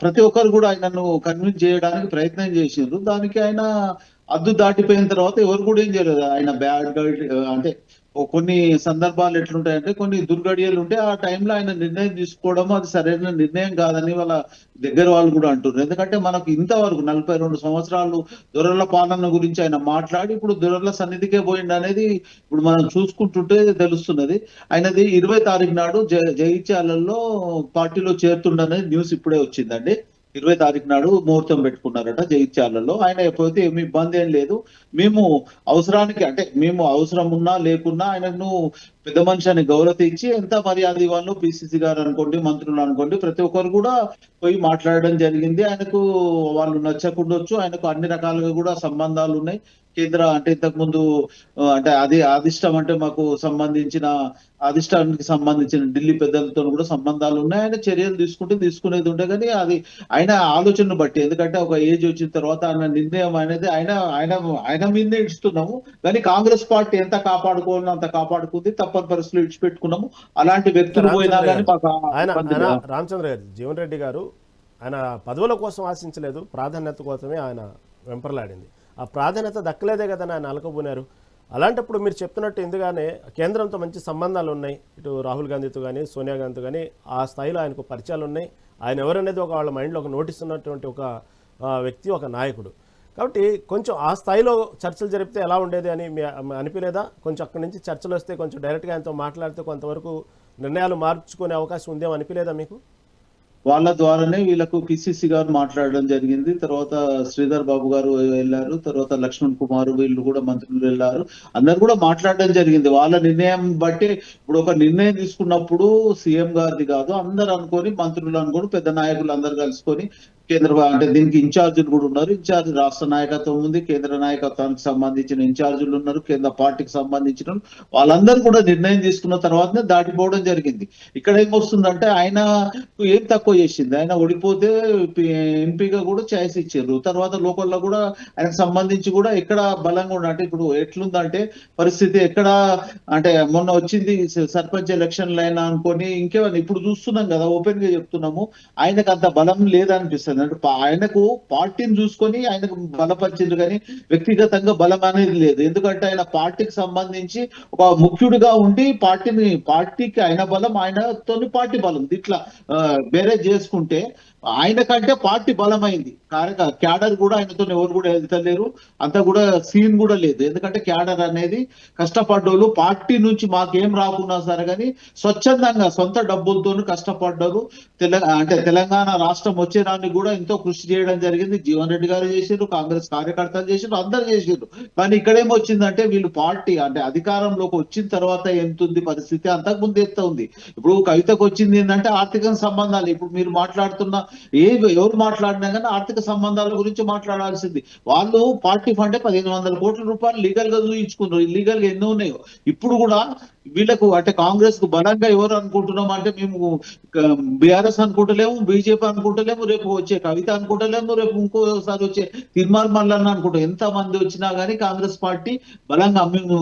ప్రతి ఒక్కరు కూడా ఆయనను కన్విన్స్ చేయడానికి ప్రయత్నం చేసిండ్రు. దానికి ఆయన అద్దు దాటిపోయిన తర్వాత ఎవరు కూడా ఏం చేయలేదు. ఆయన బ్యాడ్ గైడ్ అంటే కొన్ని సందర్భాలు ఎట్లుంటాయంటే కొన్ని దుర్గడియలు ఉంటే ఆ టైంలో ఆయన నిర్ణయం తీసుకోవడం అది సరైన నిర్ణయం కాదని వాళ్ళ దగ్గర వాళ్ళు కూడా అంటున్నారు. ఎందుకంటే మనకు ఇంతవరకు 42 సంవత్సరాలు దొరల పాలన గురించి ఆయన మాట్లాడి ఇప్పుడు దొరల సన్నిధికే పోయింది అనేది ఇప్పుడు మనం చూసుకుంటుంటే తెలుస్తున్నది. ఆయనది 20 తారీఖు నాడు జగిత్యాలలో పార్టీలో చేరుతుండనేది న్యూస్ ఇప్పుడే వచ్చిందండి. 20 తారీఖు నాడు ముహూర్తం పెట్టుకున్నారట జగిత్యాలలో. ఆయన ఎప్పుడైతే ఏమి ఇబ్బంది ఏం లేదు, మేము అవసరానికి అంటే మేము అవసరం ఉన్నా లేకున్నా ఆయనను పెద్ద మనిషి అని గౌరవ ఇచ్చి ఎంత మర్యాద ఇవ్వాలో పిసిసి గారు అనుకోండి, మంత్రులు అనుకోండి, ప్రతి ఒక్కరు కూడా పోయి మాట్లాడడం జరిగింది. ఆయనకు వాళ్ళు నచ్చకుండొచ్చు, ఆయనకు అన్ని రకాలుగా కూడా సంబంధాలు ఉన్నాయి. కేంద్ర అంటే ఇంతకు ముందు అంటే అది అధిష్టం అంటే మాకు సంబంధించిన అధిష్టానానికి సంబంధించిన ఢిల్లీ పెద్దలతో కూడా సంబంధాలు ఉన్నాయి. ఆయన చర్యలు తీసుకునేది ఉంటే కానీ అది ఆయన ఆలోచనను బట్టి, ఎందుకంటే ఒక ఏజ్ వచ్చిన తర్వాత ఆయన నిర్ణయం అనేది ఆయన మీదే ఇస్తున్నాము. కానీ కాంగ్రెస్ పార్టీ ఎంత కాపాడుకోవాలో అంత కాపాడుకుంది, తప్పని పరిస్థితులు ఇడిచిపెట్టుకున్నాము. అలాంటి వ్యక్తులు పోయినా కానీ రామచంద్ర గారు, జీవన్ రెడ్డి గారు ఆయన పదవుల కోసం ఆశించలేదు, ప్రాధాన్యత కోసమే ఆయన వెంపర్లాడింది. ఆ ప్రాధాన్యత దక్కలేదే కదా ఆయన అలకబోనారు. అలాంటప్పుడు మీరు చెప్తున్నట్టు ఎందుగానే కేంద్రంతో మంచి సంబంధాలు ఉన్నాయి, ఇటు రాహుల్ గాంధీతో కానీ సోనియా గాంధీతో కానీ ఆ స్థాయిలో ఆయనకు పరిచయాలు ఉన్నాయి. ఆయన ఎవరనేది ఒక వాళ్ళ మైండ్లో ఒక నోటీస్ ఉన్నటువంటి ఒక వ్యక్తి, ఒక నాయకుడు. కాబట్టి కొంచెం ఆ స్థాయిలో చర్చలు జరిపితే ఎలా ఉండేది అని అనిపించలేదా? కొంచెం అక్కడి నుంచి చర్చలు వస్తే కొంచెం డైరెక్ట్గా ఆయనతో మాట్లాడితే కొంతవరకు నిర్ణయాలు మార్చుకునే అవకాశం ఉందేమో అనిపించలేదా మీకు? వాళ్ళ ద్వారానే వీళ్ళకు పిసిసి గారు మాట్లాడడం జరిగింది. తర్వాత శ్రీధర్ బాబు గారు వెళ్ళారు, తర్వాత లక్ష్మణ్ కుమార్ వీళ్ళు కూడా మంత్రులు వెళ్ళారు. అందరు కూడా మాట్లాడడం జరిగింది. వాళ్ళ నిర్ణయం బట్టి ఇప్పుడు ఒక నిర్ణయం తీసుకున్నప్పుడు సీఎం గారిది కాదు, అందరు అనుకొని మంత్రులు అనుకొని పెద్ద నాయకులు అందరు కలుసుకొని కేంద్ర అంటే దీనికి ఇన్ఛార్జీలు కూడా ఉన్నారు. ఇన్ఛార్జ్ రాష్ట్ర నాయకత్వం ఉంది, కేంద్ర నాయకత్వానికి సంబంధించిన ఇన్ఛార్జీలు ఉన్నారు, కేంద్ర పార్టీకి సంబంధించిన వాళ్ళందరూ కూడా నిర్ణయం తీసుకున్న తర్వాతనే దాటిపోవడం జరిగింది. ఇక్కడ ఏమొస్తుందంటే ఆయన ఏం తక్కువ చేసింది, ఆయన ఓడిపోతే ఎంపీగా కూడా ఛాయిస్ ఇచ్చారు. తర్వాత లోకల్లో కూడా ఆయనకు సంబంధించి కూడా ఎక్కడ బలంగా ఉన్న అంటే ఇప్పుడు ఎట్లుందంటే పరిస్థితి ఎక్కడ అంటే మొన్న వచ్చింది సర్పంచ్ ఎలక్షన్లు అయినా అనుకొని ఇంకేమైనా ఇప్పుడు చూస్తున్నాం కదా, ఓపెన్ గా చెప్తున్నాము, ఆయనకు అంత బలం లేదనిపిస్తుంది. అంటే ఆయనకు పార్టీని చూసుకొని ఆయనకు బలపరిచింది కానీ వ్యక్తిగతంగా బలం అనేది లేదు. ఎందుకంటే ఆయన పార్టీకి సంబంధించి ఒక ముఖ్యుడిగా ఉండి పార్టీకి ఆయన బలం, ఆయనతో పార్టీ బలం ఇట్లా వేరే చేసుకుంటే ఆయన కంటే పార్టీ బలమైంది. క్యాడర్ కూడా ఆయనతో ఎవరు కూడా వెళ్తలేరు, అంతా కూడా సీన్ కూడా లేదు. ఎందుకంటే క్యాడర్ అనేది కష్టపడ్డోళ్ళు, పార్టీ నుంచి మాకేం రాకున్నా సరే కానీ స్వచ్ఛందంగా సొంత డబ్బులతో కష్టపడ్డారు. అంటే తెలంగాణ రాష్ట్రం వచ్చేదానికి కూడా ఎంతో కృషి చేయడం జరిగింది. జీవన్ రెడ్డి గారు చేసారు, కాంగ్రెస్ కార్యకర్తలు చేసారు, అందరు చేసారు. కానీ ఇక్కడేమొచ్చిందంటే వీళ్ళు పార్టీ అంటే అధికారంలోకి వచ్చిన తర్వాత ఎంతుంది పరిస్థితి, అంతకుముందు ఎంత ఉంది. ఇప్పుడు కవితకు వచ్చింది ఏంటంటే ఆర్థిక సంబంధాలు. ఇప్పుడు మీరు మాట్లాడుతున్న ఎవరు మాట్లాడినా కానీ ఆర్థిక సంబంధాల గురించి మాట్లాడాల్సింది. వాళ్ళు పార్టీ ఫండ్ 1500 కోట్ల రూపాయలు లీగల్ గా చూయించుకున్నారు. ఇల్లీగల్ గా ఎన్నో ఉన్నాయో. ఇప్పుడు కూడా వీళ్ళకు అంటే కాంగ్రెస్ కు బలంగా ఎవరు అనుకుంటున్నాం అంటే మేము బీఆర్ఎస్ అనుకుంటలేము, బీజేపీ అనుకుంటలేము, రేపు వచ్చే కవిత అనుకుంటలేము, రేపు ఇంకోసారి వచ్చే తిరుమల మల్లన్న అనుకుంటాం. ఎంత మంది వచ్చినా గానీ కాంగ్రెస్ పార్టీ బలంగా మేము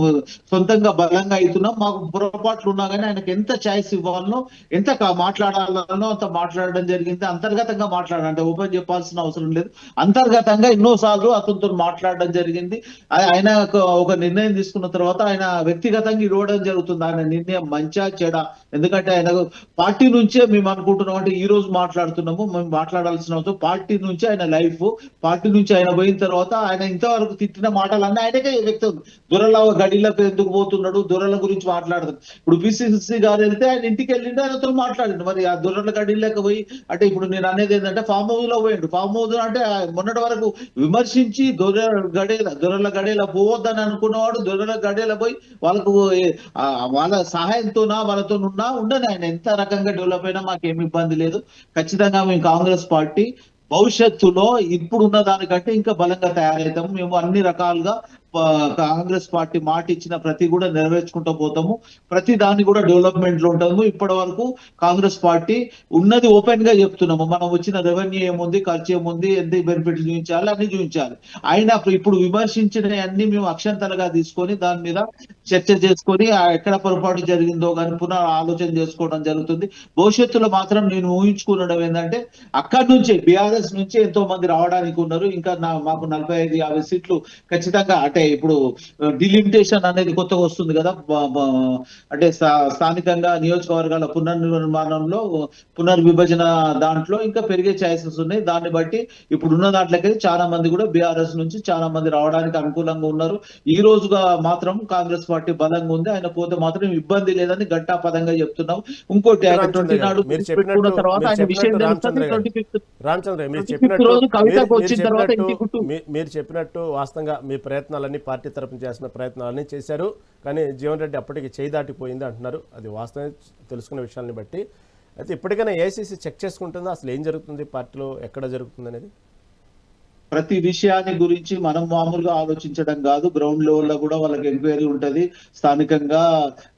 సొంతంగా బలంగా అవుతున్నాం. మాకు పొరపాట్లు ఉన్నా కానీ ఆయనకు ఎంత ఛాయిస్ ఇవ్వాలనో, ఎంత మాట్లాడాలనో అంత మాట్లాడడం జరిగింది. అంతర్గతంగా మాట్లాడాలంటే ఓపెన్ చెప్పాల్సిన అవసరం లేదు. అంతర్గతంగా ఎన్నోసార్లు అతనితో మాట్లాడడం జరిగింది. ఆయన ఒక నిర్ణయం తీసుకున్న తర్వాత ఆయన వ్యక్తిగతంగా ఇవ్వడం జరుగుతుంది. ఆయన నిర్ణయం మంచా చెడా, ఎందుకంటే ఆయన పార్టీ నుంచే మేము అనుకుంటున్నాం అంటే ఈ రోజు మాట్లాడుతున్నాము, మేము మాట్లాడాల్సిన అవసరం పార్టీ నుంచి ఆయన లైఫ్, పార్టీ నుంచి ఆయన పోయిన తర్వాత ఆయన ఇంతవరకు తిట్టిన మాటలన్నీ ఆయనకే వ్యక్తం. దొరల గడిలకు ఎందుకు పోతున్నాడు, దొరల గురించి మాట్లాడతారు. ఇప్పుడు పిసిసి గారు వెళ్తే ఆయన ఇంటికి వెళ్ళిండు, ఆయనతో మాట్లాడిండు. మరి ఆ దొరల గడిలకు పోయి అంటే ఇప్పుడు నేను అనేది ఏంటంటే ఫామ్ హౌస్ లో పోయిండు. ఫామ్ హౌస్ అంటే మొన్నటి వరకు విమర్శించి దొరల గడేలా పోవద్దని అనుకున్నవాడు దొరల గడేలా పోయి వాళ్ళకు వాళ్ళ సహాయంతోనా వాళ్ళతో ఉండని ఆయన ఎంత రకంగా డెవలప్ అయినా మాకేమి ఇబ్బంది లేదు. ఖచ్చితంగా మేము కాంగ్రెస్ పార్టీ భవిష్యత్తులో ఇప్పుడున్న దానికంటే ఇంకా బలంగా తయారవుతాము. మేము అన్ని రకాలుగా కాంగ్రెస్ పార్టీ మాట ఇచ్చిన ప్రతి కూడా నెరవేర్చుకుంటూ పోతాము. ప్రతి దాన్ని కూడా డెవలప్మెంట్ లో ఉంటాము. ఇప్పటి వరకు కాంగ్రెస్ పార్టీ ఉన్నది ఓపెన్ గా చెప్తున్నాము. మనం వచ్చిన రెవెన్యూ ఏముంది, ఖర్చు ఏముంది, ఎంత బెనిఫిట్ చూపించాలి అన్ని చూపించాలి. అయినా ఇప్పుడు విమర్శించిన అన్ని మేము అక్షంతలుగా తీసుకొని దాని మీద చర్చ చేసుకొని ఎక్కడ పొరపాటు జరిగిందో కానీ పునః ఆలోచన చేసుకోవడం జరుగుతుంది. భవిష్యత్తులో మాత్రం నేను ఊహించుకునడం ఏంటంటే అక్కడి నుంచి బీఆర్ఎస్ నుంచి ఎంతో మంది రావడానికి ఉన్నారు. ఇంకా మాకు 45-50 సీట్లు ఖచ్చితంగా అంటే ఇప్పుడు డిలిమిటేషన్ అనేది కొత్తగా వస్తుంది కదా, అంటే స్థానికంగా నియోజకవర్గాల పునర్నిర్మాణంలో పునర్విభజన దాంట్లో ఇంకా పెరిగే ఛాయిసెస్ ఉన్నాయి. దాన్ని బట్టి ఇప్పుడున్న దాంట్లోకి చాలా మంది కూడా బీఆర్ఎస్ నుంచి చాలా మంది రావడానికి అనుకూలంగా ఉన్నారు. ఈ రోజుగా మాత్రం కాంగ్రెస్ పార్టీ బలంగా ఉంది. ఆయన పోతే మాత్రం ఇబ్బంది లేదని గట్టాపదంగా చెప్తున్నాం. ఇంకోటి ఆయన 20 నాడు పెట్టుకున్న తర్వాత ఆయన విషయం తెలుస్తుంది. 25th రామచంద్ర రోజు కవితకు వచ్చిన తర్వాత మీరు చెప్పినట్టు వాస్తవంగా మీ ప్రయత్నాలన్నీ పార్టీ తరపున చేసిన ప్రయత్నాలన్నీ చేశారు. కానీ జీవన్ రెడ్డి అప్పటికి చేయి దాటిపోయింది అంటున్నారు. అది వాస్తవం తెలుసుకున్న విషయాన్ని బట్టి. అయితే ఇప్పటికైనా ఏఐసీసీ చెక్ చేసుకుంటుందా అసలు ఏం జరుగుతుంది పార్టీలో, ఎక్కడ జరుగుతుంది అనేది? ప్రతి విషయాన్ని గురించి మనం మామూలుగా ఆలోచించడం కాదు. గ్రౌండ్ లెవెల్ లో కూడా వాళ్ళకి ఎంక్వైరీ ఉంటది. స్థానికంగా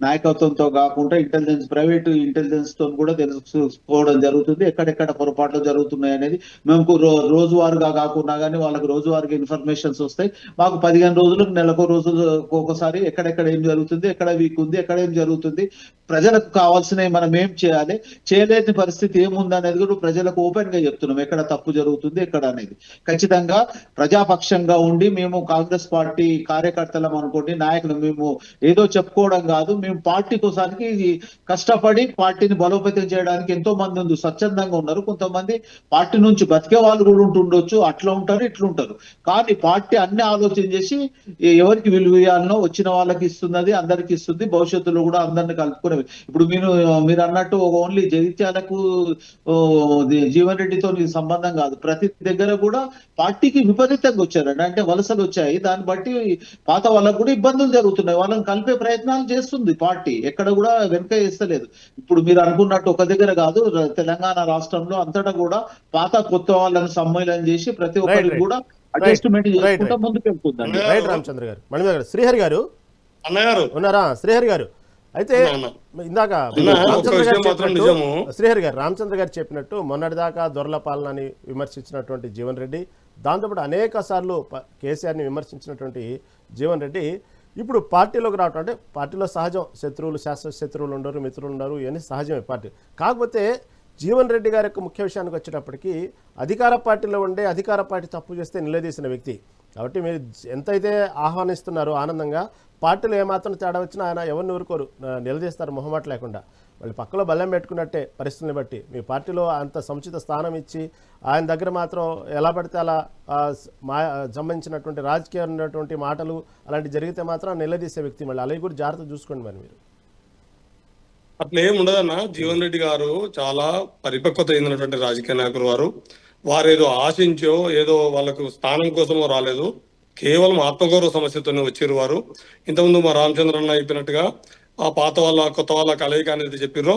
నాయకత్వంతో కాకుండా ఇంటెలిజెన్స్, ప్రైవేట్ ఇంటెలిజెన్స్ తో కూడా తెలుసుకోవడం జరుగుతుంది. ఎక్కడెక్కడ పొరపాట్లు జరుగుతున్నాయి అనేది మేము రోజువారీగా కాకుండా కానీ వాళ్ళకి రోజువారీగా ఇన్ఫర్మేషన్స్ వస్తాయి. మాకు 15 రోజులకు నెలకు రోజు ఒకసారి ఎక్కడెక్కడ ఏం జరుగుతుంది, ఎక్కడ వీక్ ఉంది, ఎక్కడ ఏం జరుగుతుంది, ప్రజలకు కావాల్సినవి మనం ఏం చేయాలి, చేయలేని పరిస్థితి ఏముంది అనేది కూడా ప్రజలకు ఓపెన్ గా చెప్తున్నాం. ఎక్కడ తప్పు జరుగుతుంది ఎక్కడ అనేది ఖచ్చితంగా ప్రజాపక్షంగా ఉండి మేము కాంగ్రెస్ పార్టీ కార్యకర్తలం అనుకోండి, నాయకులు మేము ఏదో చెప్పుకోవడం కాదు. మేము పార్టీ కోసానికి కష్టపడి పార్టీని బలోపేతం చేయడానికి ఎంతో మంది ఉంది, స్వచ్ఛందంగా ఉన్నారు. కొంతమంది పార్టీ నుంచి బతికే వాళ్ళు కూడా ఉంటుండొచ్చు, అట్లా ఉంటారు ఇట్లా ఉంటారు. కానీ పార్టీ అన్ని ఆలోచన చేసి ఎవరికి విలువ ఇవ్వాలనో వచ్చిన వాళ్ళకి ఇస్తున్నది, అందరికి ఇస్తుంది. భవిష్యత్తులో కూడా అందరిని కలుపుకునేవి. ఇప్పుడు మీరు అన్నట్టు ఓన్లీ జగిత్యాలకు జీవన్ రెడ్డితో సంబంధం కాదు, ప్రతి దగ్గర కూడా పార్టీకి విపరీతంగా వచ్చారండి. అంటే వలసలు వచ్చాయి. దాన్ని బట్టి పాత వాళ్ళకు కూడా ఇబ్బందులు జరుగుతున్నాయి. వాళ్ళని కలిపే ప్రయత్నాలు చేస్తుంది పార్టీ, ఎక్కడ కూడా వెనుక వేస్తలేదు. ఇప్పుడు మీరు అనుకున్నట్టు ఒక దగ్గర కాదు, తెలంగాణ రాష్ట్రంలో అంతటా కూడా పాత కొత్త వాళ్ళని సమ్మేళనం చేసి ప్రతి ఒక్కరికి కూడా అడ్జస్ట్మెంట్ చేసుకుంటా ముందుకు వెళ్తుందండి. రైట్ రామచంద్ర గారు. మణిమేగ గారు, శ్రీహరి గారు అన్నగారు ఉన్నారా? శ్రీహరి గారు, అయితే ఇందాక శ్రీహరి గారు రామచంద్ర గారు చెప్పినట్టు మొన్నటిదాకా దొరల పాలనని విమర్శించినటువంటి జీవన్ రెడ్డి, దాంతోపాటు అనేక సార్లు కేసీఆర్ని విమర్శించినటువంటి జీవన్ రెడ్డి ఇప్పుడు పార్టీలోకి రావటం, అంటే పార్టీలో సహజం, శత్రువులు శాశ్వత శత్రువులు ఉండరు, మిత్రులు ఉండరు, ఇవన్నీ సహజమే పార్టీ. కాకపోతే జీవన్ రెడ్డి గారి యొక్క ముఖ్య విషయానికి వచ్చేటప్పటికి అధికార పార్టీలో ఉండే అధికార పార్టీ తప్పు చేస్తే నిలదీసిన వ్యక్తి కాబట్టి మీరు ఎంతైతే ఆహ్వానిస్తున్నారో ఆనందంగా, పార్టీలో ఏమాత్రం తేడా వచ్చినా ఆయన ఎవరిని ఊరుకోరు, నిలదీస్తారు మొహమాట లేకుండా. వాళ్ళు పక్కలో బలం పెట్టుకున్నట్టే పరిస్థితులను బట్టి. మీ పార్టీలో అంత సముచిత స్థానం ఇచ్చి ఆయన దగ్గర మాత్రం ఎలా పడితే అలా సంబంధించినటువంటి రాజకీయమైనటువంటి మాటలు అలాంటి జరిగితే మాత్రం నిలదీసే వ్యక్తి. మళ్ళీ అలాగే కూడా జాగ్రత్త చూసుకోండి మరి మీరు. అట్లా ఏం ఉండదన్న. జీవన్ రెడ్డి గారు చాలా పరిపక్వత చెందినటువంటి రాజకీయ నాయకులు. వారు ఏదో ఆశించో ఏదో వాళ్ళకు స్థానం కోసమో రాలేదు, కేవలం ఆత్మగౌరవ సమస్యతోనే వచ్చారు వారు. ఇంతకుముందు మా రామచంద్ర అన్న చెప్పినట్టుగా ఆ పాత వాళ్ళ కొత్త వాళ్ళ కలయిక అనేది చెప్పిర్రో,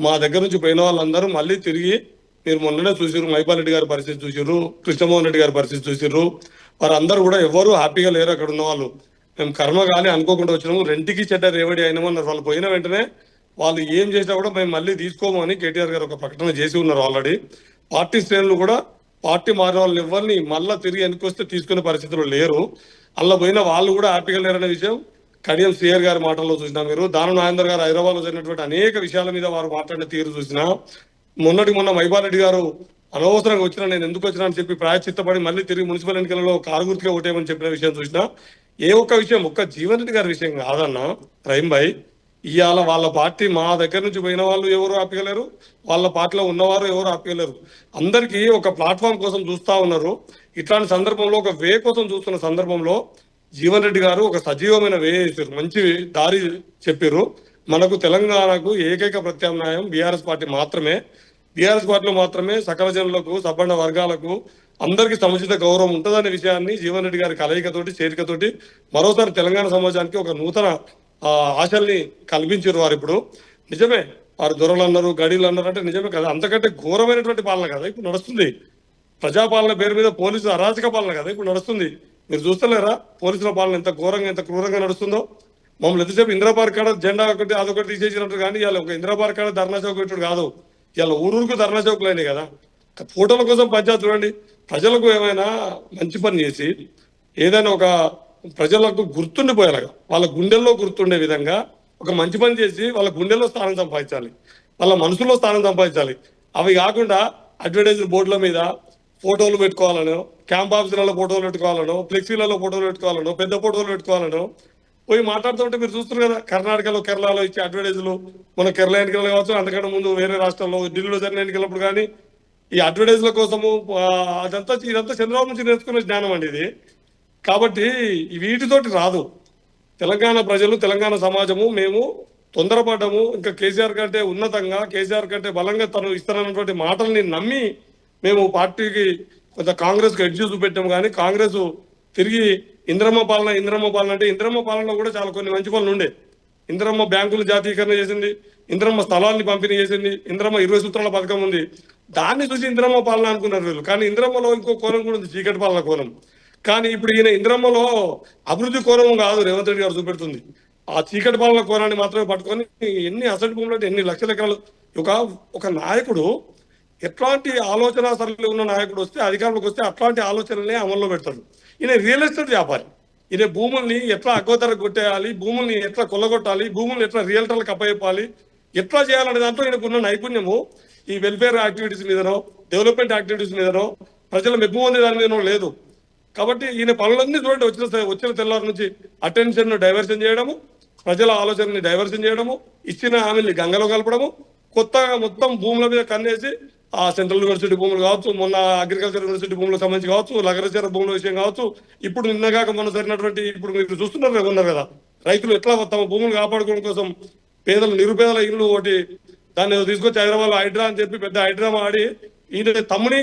మా దగ్గర నుంచి పోయిన వాళ్ళందరూ మళ్ళీ తిరిగి, మీరు మొన్ననే చూసిర్రు మైపాల్ రెడ్డి గారి పరిస్థితి చూసిర్రు, కృష్ణమోహన్ రెడ్డి గారి పరిస్థితి చూసిర్రు. వారందరూ కూడా ఎవరు హ్యాపీగా లేరు అక్కడ ఉన్న వాళ్ళు. మేము కర్మ కానీ అనుకోకుండా వచ్చినాము, రెంటికి చెడ్డ రేవడి అయినామన్నారు. వాళ్ళు పోయిన వెంటనే వాళ్ళు ఏం చేసినా కూడా మేము మళ్ళీ తీసుకోము అని కేటీఆర్ గారు ఒక ప్రకటన చేసి ఉన్నారు ఆల్రెడీ. పార్టీ శ్రేణులు కూడా పార్టీ మారిన వాళ్ళని ఎవరిని మళ్ళా తిరిగి వెనుకొస్తే తీసుకునే పరిస్థితులు లేరు. అలా పోయిన వాళ్ళు కూడా హ్యాపీగా లేరనే విషయం కడియం సిఆర్ గారి మాటల్లో చూసినా, మీరు దానం నాగేందర్ గారు హైదరాబాద్ లో జరిగినటువంటి అనేక విషయాల మీద వారు మాట్లాడిన తీరు చూసినా, మొన్న మైపాల్ రెడ్డి గారు అనవసరంగా వచ్చినా, నేను ఎందుకు వచ్చినా అని చెప్పి ప్రాయచిత్తపడి మళ్ళీ తిరిగి మున్సిపల్ ఎన్నికలలో కారు గుర్తుగా ఓటేయమని చెప్పిన విషయం చూసినా, ఏ ఒక్క విషయం ఒక్క జీవన్ రెడ్డి గారి విషయం కాదన్న రహీం భాయ్. ఇవాళ వాళ్ళ పార్టీ మా దగ్గర నుంచి పోయిన వాళ్ళు ఎవరు ఆపగలేరు, వాళ్ళ పార్టీలో ఉన్నవారు ఎవరు ఆపగలేరు. అందరికీ ఒక ప్లాట్ఫామ్ కోసం చూస్తా ఉన్నారు. ఇట్లాంటి సందర్భంలో ఒక వే కోసం చూస్తున్న సందర్భంలో జీవన్ రెడ్డి గారు ఒక సజీవమైన వే చేశారు, మంచి దారి చెప్పారు. మనకు తెలంగాణకు ఏకైక ప్రత్యామ్నాయం బీఆర్ఎస్ పార్టీ మాత్రమే. బీఆర్ఎస్ పార్టీలో మాత్రమే సకల జనులకు, సబ్బండ వర్గాలకు అందరికీ సముచిత గౌరవం ఉంటుందనే విషయాన్ని జీవన్ రెడ్డి గారి కలయికతోటి, చేరికతోటి మరోసారి తెలంగాణ సమాజానికి ఒక నూతన ఆశల్ని కల్పించారు వారు. ఇప్పుడు నిజమే వారు దొరలు అన్నారు, గడీలు అన్నారు అంటే నిజమే కదా, అంతకంటే ఘోరమైనటువంటి పాలన కదా ఇప్పుడు నడుస్తుంది. ప్రజాపాలన పేరు మీద పోలీసు అరాచక పాలన కదా ఇప్పుడు నడుస్తుంది. మీరు చూస్తలేరా పోలీసుల పాలన ఎంత ఘోరంగా ఎంత క్రూరంగా నడుస్తుందో? మమ్మల్ని ఎంతసేపు ఇందిరా పార్క్ కాడ జెండా ఒకటి అదొకటి తీసేసినట్టు, కానీ ఇవాళ ఒక ఇందిరా పార్క్ కాడ ధర్నా చౌక్ పెట్టుడు కాదు, ఇవాళ ఊరూరుకు ధర్నా చౌకులు అయినాయి కదా. ఫోటోల కోసం పంచాయతీ చూడండి. ప్రజలకు ఏమైనా మంచి పని చేసి ఏదైనా ఒక ప్రజలకు గుర్తుండిపోయేలాగా, వాళ్ళ గుండెల్లో గుర్తుండే విధంగా ఒక మంచి పని చేసి వాళ్ళ గుండెల్లో స్థానం సంపాదించాలి, వాళ్ళ మనసులో స్థానం సంపాదించాలి. అవి కాకుండా అడ్వర్టైజ్ బోర్డుల మీద ఫోటోలు పెట్టుకోవాలనో, క్యాంప్ ఆఫీసులలో ఫోటోలు పెట్టుకోవాలనో, ఫ్లెక్సీలలో ఫోటోలు పెట్టుకోవాలనో, పెద్ద ఫోటోలు పెట్టుకోవాలనో పోయి మాట్లాడుతుంటే మీరు చూస్తున్నారు కదా. కర్ణాటకలో కేరళలో ఇచ్చే అడ్వర్టైజులు, మన కేరళ ఎన్నికలు కావచ్చు, అంతకంటే ముందు వేరే రాష్ట్రాల్లో ఢిల్లీలో జరిగిన ఎన్నికలప్పుడు కానీ ఈ అడ్వర్టైజ్ల కోసము ఇదంతా చంద్రబాబు నుంచి నేర్చుకునే జ్ఞానం అండి ఇది. కాబట్టి వీటితోటి రాదు. తెలంగాణ ప్రజలు, తెలంగాణ సమాజము మేము తొందరపడ్డము. ఇంకా కేసీఆర్ కంటే ఉన్నతంగా, కేసీఆర్ కంటే బలంగా తను ఇస్తానన్నటువంటి మాటల్ని నమ్మి మేము పార్టీకి కొంత కాంగ్రెస్కి ఎడ్జ్ చూపెట్టాము. కానీ కాంగ్రెస్ తిరిగి ఇంద్రమ్మ పాలన అంటే ఇంద్రమ్మ పాలనలో కూడా చాలా కొన్ని మంచి పనులు ఉండే. ఇంద్రమ్మ బ్యాంకులు జాతీయకరణ చేసింది, ఇంద్రమ్మ స్థలాన్ని పంపిణీ చేసింది, ఇంద్రమ్మ 20 సూత్రాల పథకం ఉంది. దాన్ని చూసి ఇంద్రమ్మ పాలన అనుకున్నారు వీళ్ళు. కానీ ఇంద్రమ్మలో ఇంకో కోణం కూడా ఉంది, చీకటి పాలన కోణం. కానీ ఇప్పుడు ఈయన ఇంద్రమ్మలో అభివృద్ధి కోణం కాదు రేవంత్ రెడ్డి గారు చూపెడుతుంది, ఆ చీకటి పాలన కోణాన్ని మాత్రమే పట్టుకొని ఎన్ని అసలు భూములు అంటే ఎన్ని లక్షల ఎకరాలు. ఒక నాయకుడు ఎట్లాంటి ఆలోచన సరళి ఉన్న నాయకుడు వస్తే, అధికారంలోకి వస్తే అట్లాంటి ఆలోచనలే అమల్లో పెడతాడు. ఈయన రియల్ ఎస్టేట్ వ్యాపారి. ఈయన భూముల్ని ఎట్లా అగ్గోతర కొట్టేయాలి, భూముల్ని ఎట్లా కొల్లగొట్టాలి, భూముల్ని ఎట్లా రియల్టర్లకు అప్పచెప్పాలి, ఎట్లా చేయాలనే దాంట్లో ఈయనకున్న నైపుణ్యము ఈ వెల్ఫేర్ యాక్టివిటీస్ మీదనో, డెవలప్మెంట్ యాక్టివిటీస్ మీదనో, ప్రజల మెప్పు పొందే దాని మీదనో లేదు. కాబట్టి ఈయన పనులన్నీ చూడండి, వచ్చిన తెల్లారి నుంచి అటెన్షన్ డైవర్షన్ చేయడము, ప్రజల ఆలోచనని డైవర్షన్ చేయడము, ఇచ్చిన హామీల్ని గంగలో కలపడము, కొత్తగా మొత్తం భూముల మీద కన్నేసి ఆ సెంట్రల్ యూనివర్సిటీ భూములు కావచ్చు, మొన్న అగ్రికల్చర్ యూనివర్సిటీ భూములకు సంబంధించి కావచ్చు, లగరచర భూముల విషయం కావచ్చు, ఇప్పుడు నిన్నగాక మొన్న జరిగినటువంటి, ఇప్పుడు మీరు చూస్తున్నారు కదా రైతులు ఎట్లా తమ భూములు కాపాడుకోవడం కోసం పేదల నిరుపేదల ఇల్లు ఒకటి దాన్ని తీసుకొచ్చి హైదరాబాద్ హైడ్రా అని చెప్పి పెద్ద హైడ్రా ఆడి ఈయన తమ్ముని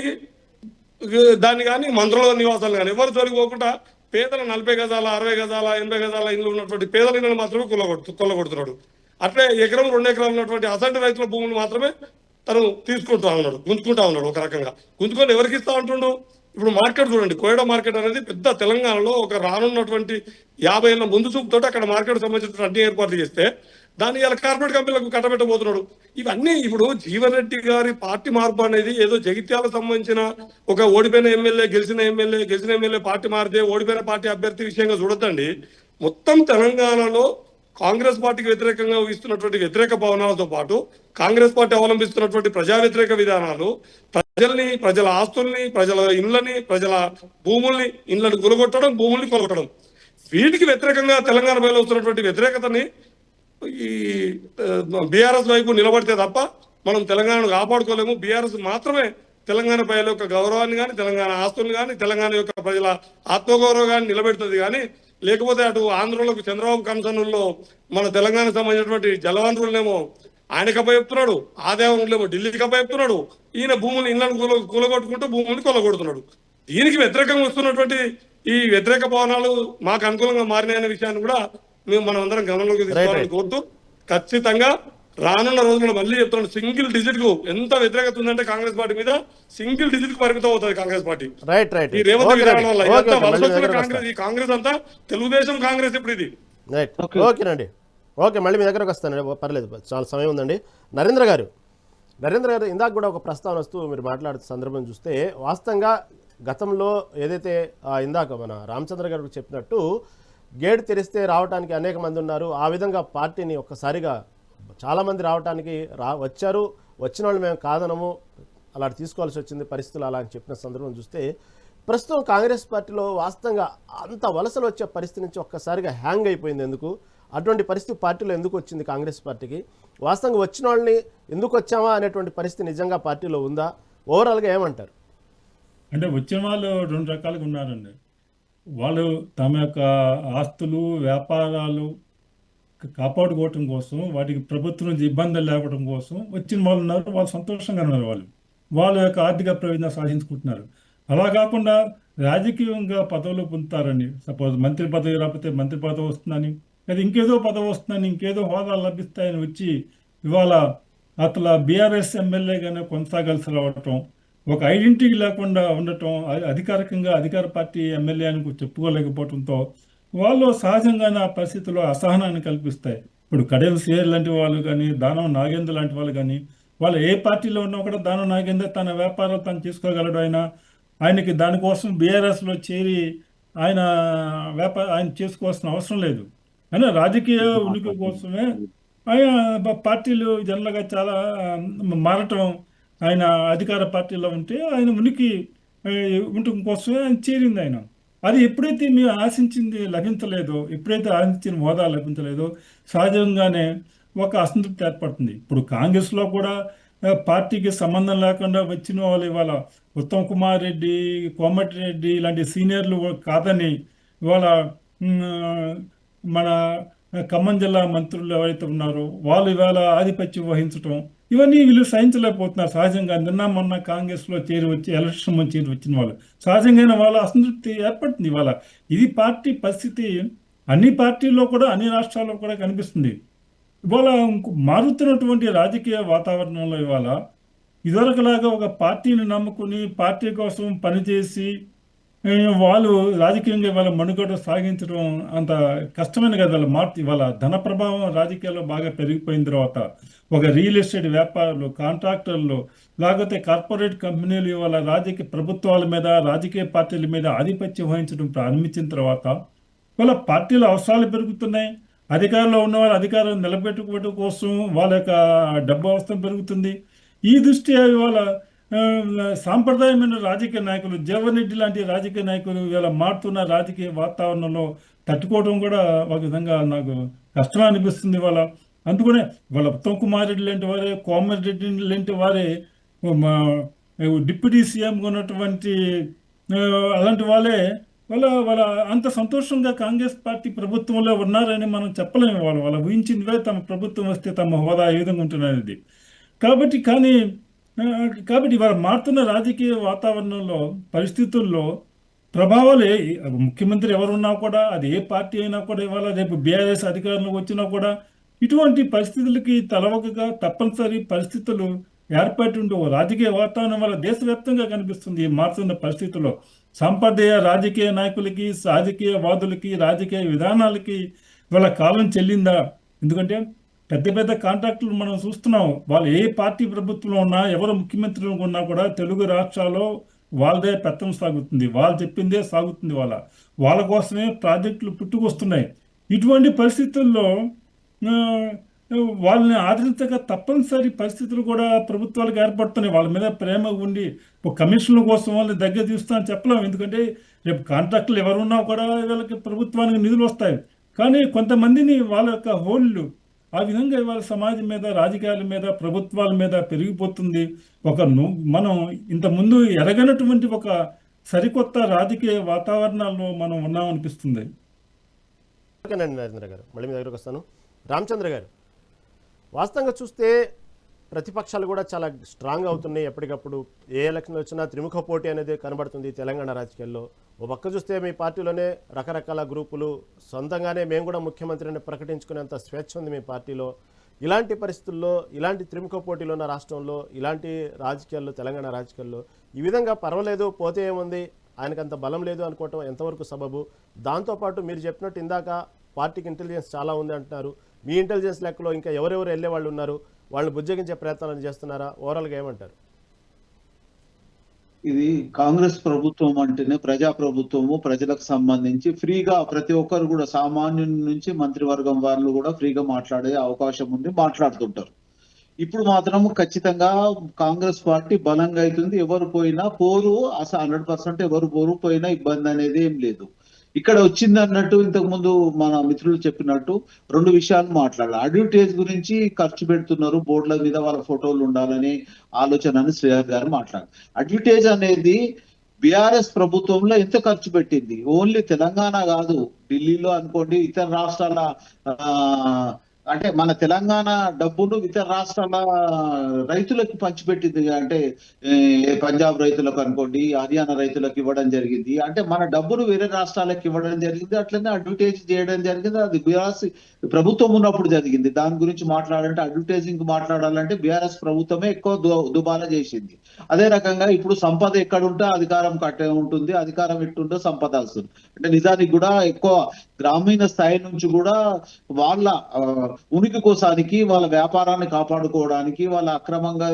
దాన్ని కానీ మంత్రుల నివాసాలు కానీ ఎవరు జోలికి పోకుండా పేదల 40 గజాల 60 గజాల 80 గజాల ఇల్లు ఉన్నటువంటి పేదల ఇళ్ళని మాత్రమే కొల్లగొడుతున్నాడు. అట్లే ఎకరం 2 ఎకరాలు ఉన్నటువంటి అసంటి రైతుల భూములు మాత్రమే తను గుంజుకుంటా ఉన్నాడు. ఒక రకంగా గుంజుకొని ఎవరికి ఇస్తా ఉంటుండు. ఇప్పుడు మార్కెట్ చూడండి, కోయడ మార్కెట్ అనేది పెద్ద తెలంగాణలో ఒక రానున్నటువంటి 50 ఏళ్ళ ముందు చూపుతోటి అక్కడ మార్కెట్ సంబంధించిన అన్ని ఏర్పాట్లు చేస్తే దాన్ని ఇలా కార్పొరేట్ కంపెనీలకు కట్టబెట్టబోతున్నాడు. ఇవన్నీ ఇప్పుడు జీవన్ రెడ్డి గారి పార్టీ మార్పు అనేది ఏదో జగిత్యాలకు సంబంధించిన ఒక ఓడిపోయిన ఎమ్మెల్యే గెలిచిన ఎమ్మెల్యే పార్టీ మారితే ఓడిపోయిన పార్టీ అభ్యర్థి విషయంగా చూడొద్దండి. మొత్తం తెలంగాణలో కాంగ్రెస్ పార్టీకి వ్యతిరేకంగా ఇస్తున్నటువంటి వ్యతిరేక భావనాలతో పాటు కాంగ్రెస్ పార్టీ అవలంబిస్తున్నటువంటి ప్రజా వ్యతిరేక విధానాలు, ప్రజల ఆస్తుల్ని, ప్రజల ఇళ్లని, ప్రజల భూముల్ని, ఇళ్లను కొలగొట్టడం, భూముల్ని కొలగొట్టడం, వీటికి వ్యతిరేకంగా తెలంగాణ పైన వస్తున్నటువంటి వ్యతిరేకతని ఈ బీఆర్ఎస్ వైపు నిలబడితే తప్ప మనం తెలంగాణను కాపాడుకోలేము. బీఆర్ఎస్ మాత్రమే తెలంగాణ ప్రజల యొక్క గౌరవాన్ని కానీ, తెలంగాణ ఆస్తుల్ని కానీ, తెలంగాణ యొక్క ప్రజల ఆత్మగౌరవాన్ని నిలబెడుతుంది. కానీ లేకపోతే అటు ఆంధ్రలో చంద్రబాబు కమిషన్లో మన తెలంగాణకు సంబంధించినటువంటి జలవనరులనేమో ఆయనకి అప్పచెప్తున్నాడు, ఆదాయంలో ఢిల్లీకి అప్పచెప్తున్నాడు, ఈయన భూములు ఇళ్లను కూలగొట్టుకుంటూ భూముల్ని కొల్లగొడుతున్నాడు. దీనికి వ్యతిరేకంగా వస్తున్నటువంటి ఈ వ్యతిరేక భవనాలు మాకు అనుకూలంగా మారినాయనే విషయాన్ని కూడా మనం అందరం గమనంలోకి తీసుకోవాలని కోరుతూ, ఖచ్చితంగా రానున్న రోజుల్లో మళ్ళీ చెప్తున్నాడు, సింగిల్ డిజిట్ కు ఎంత వ్యతిరేకత ఉందంటే కాంగ్రెస్ పార్టీ మీద సింగిల్ డిజిట్ కు పరిమితం అవుతుంది కాంగ్రెస్ పార్టీ. ఈ రేవంత్ విధానం వల్ల ఇదంతా వలస వచ్చిన కాంగ్రెస్, ఈ కాంగ్రెస్ అంతా తెలుగుదేశం కాంగ్రెస్ ఇప్పుడు ఇది. ఓకేనండి, ఓకే, మళ్ళీ మీ దగ్గరకు వస్తానండి, పర్లేదు, చాలా సమయం ఉందండి. నరేంద్ర గారు ఇందాక కూడా ఒక ప్రస్తావన వస్తూ మీరు మాట్లాడుతున్న సందర్భం చూస్తే వాస్తవంగా గతంలో ఏదైతే ఇందాక మన రామచంద్ర గారు చెప్పినట్టు గేట్ తెరిస్తే రావడానికి అనేక మంది ఉన్నారు, ఆ విధంగా పార్టీని ఒక్కసారిగా చాలామంది రావడానికి వచ్చారు, వచ్చిన వాళ్ళు మేము కాదనము, అలా తీసుకోవాల్సి వచ్చింది పరిస్థితులు అలా అని చెప్పిన సందర్భం చూస్తే ప్రస్తుతం కాంగ్రెస్ పార్టీలో వాస్తవంగా అంత వలసలు వచ్చే పరిస్థితి నుంచి ఒక్కసారిగా హ్యాంగ్ అయిపోయింది. ఎందుకు అటువంటి పరిస్థితి పార్టీలో ఎందుకు వచ్చింది కాంగ్రెస్ పార్టీకి? వాస్తవంగా వచ్చిన వాళ్ళని ఎందుకు వచ్చామా అనేటువంటి పరిస్థితి నిజంగా పార్టీలో ఉందా? ఓవరాల్గా ఏమంటారు? అంటే వచ్చిన వాళ్ళు 2 రకాలుగా ఉన్నారండి. వాళ్ళు తమ యొక్క ఆస్తులు, వ్యాపారాలు కాపాడుకోవటం కోసం, వాటికి ప్రభుత్వం నుంచి ఇబ్బందులు లేకపోవడం కోసం వచ్చిన వాళ్ళు ఉన్నారు. వాళ్ళు సంతోషంగా ఉన్నారు, వాళ్ళ యొక్క ఆర్థిక ప్రయోజనం సాధించుకుంటున్నారు. అలా కాకుండా రాజకీయంగా పదవులు పొందుతారని, సపోజ్ మంత్రి పదవి రాకపోతే మంత్రి పదవి వస్తుందని, లేదా ఇంకేదో పదవి వస్తుందని, ఇంకేదో హోదాలు లభిస్తాయని వచ్చి ఇవాళ అసలు బీఆర్ఎస్ ఎమ్మెల్యేగానే కొనసాగాల్సి రావటం, ఒక ఐడెంటిటీ లేకుండా ఉండటం, అధికారికంగా అధికార పార్టీ ఎమ్మెల్యే అని చెప్పుకోలేకపోవడంతో వాళ్ళు సహజంగానే ఆ పరిస్థితుల్లో అసహనాన్ని కల్పిస్తాయి. ఇప్పుడు కడియం శ్రీహరి లాంటి వాళ్ళు కానీ, దానం నాగేంద్ర లాంటి వాళ్ళు కానీ, వాళ్ళు ఏ పార్టీలో ఉన్నా కూడా దానం నాగేంద్ర తన వ్యాపారం తను చేసుకోగలడు. ఆయనకి దానికోసం బీఆర్ఎస్లో చేరి ఆయన ఆయన చేసుకోవాల్సిన అవసరం లేదు. అయినా రాజకీయ ఉనికి కోసమే ఆయన పార్టీలు జనరల్గా చాలా మారటం, ఆయన అధికార పార్టీలో ఉంటే ఆయన ఉనికి ఉండటం కోసమే ఆయన చేరింది. అది ఎప్పుడైతే మీరు ఆశించింది లభించలేదో, ఎప్పుడైతే ఆశించిన హోదా లభించలేదో సహజంగానే ఒక అసంతృప్తి ఏర్పడుతుంది. ఇప్పుడు కాంగ్రెస్లో కూడా పార్టీకి సంబంధం లేకుండా వచ్చిన వాళ్ళు ఇవాళ ఉత్తమ్ కుమార్ రెడ్డి, కోమటిరెడ్డి ఇలాంటి సీనియర్లు కాదని ఇవాళ మన ఖమ్మం జిల్లా మంత్రులు ఎవరైతే ఉన్నారో వాళ్ళు ఇవాళ ఆధిపత్యం వహించడం, ఇవన్నీ వీళ్ళు సహించలేకపోతున్నారు. సహజంగా నిన్న మొన్న కాంగ్రెస్లో చేరి వచ్చి ఎలక్షన్ చేరి వచ్చిన వాళ్ళు సహజంగానే వాళ్ళ అసంతృప్తి ఏర్పడుతుంది. ఇవాళ ఇది పార్టీ పరిస్థితి అన్ని పార్టీల్లో కూడా అన్ని రాష్ట్రాల్లో కూడా కనిపిస్తుంది. ఇవాళ మారుతున్నటువంటి రాజకీయ వాతావరణంలో ఇవాళ ఇదివరకులాగా ఒక పార్టీని నమ్ముకుని పార్టీ కోసం పనిచేసి వాళ్ళు రాజకీయంగా ఇవాళ మనుగడ సాగించడం అంత కష్టమైన కదా. ఇవాళ ధన ప్రభావం రాజకీయాల్లో బాగా పెరిగిపోయిన తర్వాత ఒక రియల్ ఎస్టేట్ వ్యాపారులు, కాంట్రాక్టర్లు, లేకపోతే కార్పొరేట్ కంపెనీలు ఇవాళ రాజకీయ ప్రభుత్వాల మీద, రాజకీయ పార్టీల మీద ఆధిపత్యం వహించడం ప్రారంభించిన తర్వాత ఇవాళ పార్టీల అవసరాలు పెరుగుతున్నాయి. అధికారంలో ఉన్న వాళ్ళు అధికారం నిలబెట్టుకోవడం కోసం వాళ్ళ యొక్క డబ్బు అవసరం పెరుగుతుంది. ఈ దృష్ట్యా ఇవాళ సాంప్రదాయమైన రాజకీయ నాయకులు, జవహర్ రెడ్డి లాంటి రాజకీయ నాయకులు ఇవాళ మారుతున్న రాజకీయ వాతావరణంలో తట్టుకోవడం కూడా ఒక విధంగా నాకు కష్టం అనిపిస్తుంది. అందుకనే వాళ్ళ ఉత్తమ్ కుమార్ రెడ్డి లాంటి వారే, కోమటిరెడ్డి లాంటి వారే, డిప్యూటీ సీఎంగా ఉన్నటువంటి అలాంటి వాళ్ళే వాళ్ళ అంత సంతోషంగా కాంగ్రెస్ పార్టీ ప్రభుత్వంలో ఉన్నారని మనం చెప్పలేము. వాళ్ళ ఊహించిందివే తమ ప్రభుత్వం వస్తే తమ హోదా ఏ విధంగా ఉంటున్నది. కాబట్టి ఇవాళ మారుతున్న రాజకీయ వాతావరణంలో పరిస్థితుల్లో ప్రభావాలు ముఖ్యమంత్రి ఎవరున్నా కూడా, అది ఏ పార్టీ అయినా కూడా, ఇవాళ రేపు బీఆర్ఎస్ అధికారంలోకి వచ్చినా కూడా ఇటువంటి పరిస్థితులకి తలవకగా తప్పనిసరి పరిస్థితులు ఏర్పడి రాజకీయ వాతావరణం వల్ల దేశవ్యాప్తంగా కనిపిస్తుంది. ఈ మారుతున్న పరిస్థితుల్లో సంప్రదాయ రాజకీయ నాయకులకి, రాజకీయ వాదులకి, రాజకీయ విధానాలకి వాళ్ళ కాలం చెల్లిందా? ఎందుకంటే పెద్ద పెద్ద కాంట్రాక్టులు మనం చూస్తున్నాం. వాళ్ళు ఏ పార్టీ ప్రభుత్వంలో ఉన్నా, ఎవరు ముఖ్యమంత్రులు ఉన్నా కూడా తెలుగు రాష్ట్రాల్లో వాళ్ళదే పెత్తనం సాగుతుంది, వాళ్ళు చెప్పిందే సాగుతుంది. వాళ్ళ కోసమే ప్రాజెక్టులు పుట్టుకొస్తున్నాయి. ఇటువంటి పరిస్థితుల్లో వాళ్ళని ఆదరించక తప్పనిసరి పరిస్థితులు కూడా ప్రభుత్వాలకు ఏర్పడుతున్నాయి. వాళ్ళ మీద ప్రేమ ఉండి కమిషన్ల కోసం వాళ్ళని దగ్గర తీస్తామని చెప్పలేము. ఎందుకంటే రేపు కాంట్రాక్టులు ఎవరున్నా కూడా వీళ్ళకి ప్రభుత్వానికి నిధులు వస్తాయి. కానీ కొంతమందిని వాళ్ళ యొక్క హోల్డ్ ఆ విధంగా ఇవాళ సమాజం మీద, రాజకీయాల మీద, ప్రభుత్వాల మీద పెరిగిపోతుంది. మనం ఇంతకుముందు ఎరగనటువంటి ఒక సరికొత్త రాజకీయ వాతావరణాల్లో మనం ఉన్నామనిపిస్తుంది. నరేంద్ర గారు, మళ్ళీ మీ దగ్గరకు వస్తాను. రామచంద్ర గారు, వాస్తవంగా చూస్తే ప్రతిపక్షాలు కూడా చాలా స్ట్రాంగ్ అవుతున్నాయి. ఎప్పటికప్పుడు ఏ ఎలక్షన్ వచ్చినా త్రిముఖ పోటీ అనేది కనబడుతుంది తెలంగాణ రాజకీయాల్లో. ఓ పక్క చూస్తే మీ పార్టీలోనే రకరకాల గ్రూపులు సొంతంగానే మేము కూడా ముఖ్యమంత్రిని ప్రకటించుకునేంత స్వేచ్ఛ ఉంది మీ పార్టీలో. ఇలాంటి పరిస్థితుల్లో, ఇలాంటి త్రిముఖ పోటీలో ఉన్న రాష్ట్రంలో, ఇలాంటి రాజకీయాల్లో, తెలంగాణ రాజకీయాల్లో ఈ విధంగా పర్వాలేదు, పోతే ఏముంది, ఆయనకంత బలం లేదు అనుకోవటం ఎంతవరకు సబబు? దాంతోపాటు మీరు చెప్పినట్టు ఇందాక పార్టీకి ఇంటెలిజెన్స్ చాలా ఉంది అంటున్నారు. మీ ఇంటెలిజెన్స్ లెక్కలో ఇంకా ఎవరెవరు వెళ్ళే వాళ్ళు ఉన్నారు? వాళ్ళు బుజ్జగించే ప్రయత్నాలు చేస్తున్నారా? ఓవరాల్గా ఏమంటారు? ఇది కాంగ్రెస్ ప్రభుత్వం అంటేనే ప్రజా ప్రభుత్వము, ప్రజలకు సంబంధించి ఫ్రీగా ప్రతి ఒక్కరు కూడా సామాన్యుల నుంచి మంత్రివర్గం వాళ్ళు కూడా ఫ్రీగా మాట్లాడే అవకాశం ఉంది, మాట్లాడుతుంటారు. ఇప్పుడు మాత్రం ఖచ్చితంగా కాంగ్రెస్ పార్టీ బలంగా అవుతుంది. ఎవరు పోయినా పోరు, అసలు 100% ఎవరు పోయినా ఇబ్బంది అనేది ఏం లేదు. ఇక్కడ వచ్చింది అన్నట్టు ఇంతకు ముందు మన మిత్రులు చెప్పినట్టు 2 విషయాలు మాట్లాడాలి. అడ్వర్టైజ్ గురించి ఖర్చు పెడుతున్నారు, బోర్డుల మీద వాళ్ళ ఫోటోలు ఉండాలని ఆలోచన అని శ్రేయర్ గారు మాట్లాడారు. అడ్వర్టైజ్ అనేది బీఆర్ఎస్ ప్రభుత్వంలో ఎంత ఖర్చు పెట్టింది? ఓన్లీ తెలంగాణ కాదు, ఢిల్లీలో అనుకోండి, ఇతర రాష్ట్రాల అంటే మన తెలంగాణ డబ్బును ఇతర రాష్ట్రాల రైతులకు పంచిపెట్టింది. అంటే పంజాబ్ రైతులకు అనుకోండి, హర్యానా రైతులకు ఇవ్వడం జరిగింది. అంటే మన డబ్బును వేరే రాష్ట్రాలకు ఇవ్వడం జరిగింది. అట్లనే అడ్వర్టైజ్ చేయడం జరిగింది. అది బీఆర్ఎస్ ప్రభుత్వం ఉన్నప్పుడు జరిగింది. దాని గురించి మాట్లాడాలంటే, అడ్వర్టైజింగ్ మాట్లాడాలంటే బీఆర్ఎస్ ప్రభుత్వమే ఎక్కువ దుబారా చేసింది. అదే రకంగా ఇప్పుడు సంపద ఎక్కడుంటే అధికారం కట్టే ఉంటుంది, అధికారం ఎట్టుంటే సంపద వస్తుంది. అంటే నిజానికి కూడా ఎక్కువ గ్రామీణ స్థాయి నుంచి కూడా వాళ్ళ ఉనికి కోసానికి, వాళ్ళ వ్యాపారాన్ని కాపాడుకోవడానికి, వాళ్ళ అక్రమంగా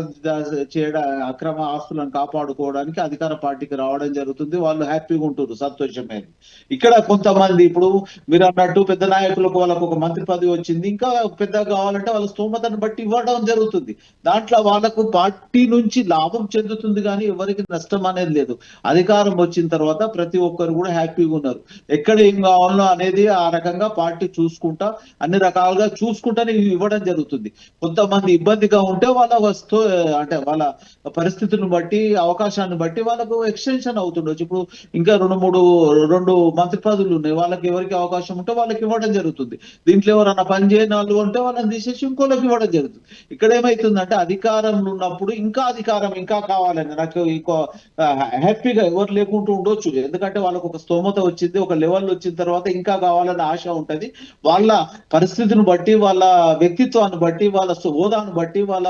చేయడం, అక్రమ ఆస్తులను కాపాడుకోవడానికి అధికార పార్టీకి రావడం జరుగుతుంది. వాళ్ళు హ్యాపీగా ఉంటున్నారు, సంతోషమే. ఇక్కడ కొంతమంది ఇప్పుడు మీరు అన్నట్టు పెద్ద నాయకులకు వాళ్ళకు ఒక మంత్రి పదవి వచ్చింది, ఇంకా పెద్దగా కావాలంటే వాళ్ళ స్తోమతను బట్టి ఇవ్వడం జరుగుతుంది. దాంట్లో వాళ్ళకు పార్టీ నుంచి లాభం చెందుతుంది కానీ ఎవరికి నష్టం అనేది లేదు. అధికారం వచ్చిన తర్వాత ప్రతి ఒక్కరు కూడా హ్యాపీగా ఉన్నారు. ఎక్కడ ఏం కావాలో అనేది ఆ రకంగా పార్టీ చూసుకుంటా, అన్ని రకాలుగా చూసుకుంటానే ఇవ్వడం జరుగుతుంది. కొంతమంది ఇబ్బందిగా ఉంటే వాళ్ళ అంటే వాళ్ళ పరిస్థితులను బట్టి, అవకాశాన్ని బట్టి వాళ్ళకు ఎక్స్టెన్షన్ అవుతుండొచ్చు. ఇప్పుడు ఇంకా రెండు మంత్రి పదవులు ఉన్నాయి, వాళ్ళకి ఎవరికి అవకాశం ఉంటే వాళ్ళకి ఇవ్వడం జరుగుతుంది. దీంట్లో ఎవరన్నా పని చేయని వాళ్ళు ఉంటే వాళ్ళని తీసేసి ఇంకోళ్ళకి ఇవ్వడం జరుగుతుంది. ఇక్కడ ఏమైతుందంటే అధికారంలో ఉన్నప్పుడు ఇంకా అధికారం ఇంకా కావాలని, నాకు ఇంకో హ్యాపీగా ఎవరు లేకుంటూ ఉండొచ్చు. ఎందుకంటే వాళ్ళకు ఒక స్తోమత వచ్చింది, ఒక లెవెల్ వచ్చిన తర్వాత ఇంకా కావాలని ఆశ ఉంటది. వాళ్ళ పరిస్థితిని బట్టి, వాళ్ళ వ్యక్తిత్వాన్ని బట్టి, వాళ్ళ హోదాను బట్టి, వాళ్ళ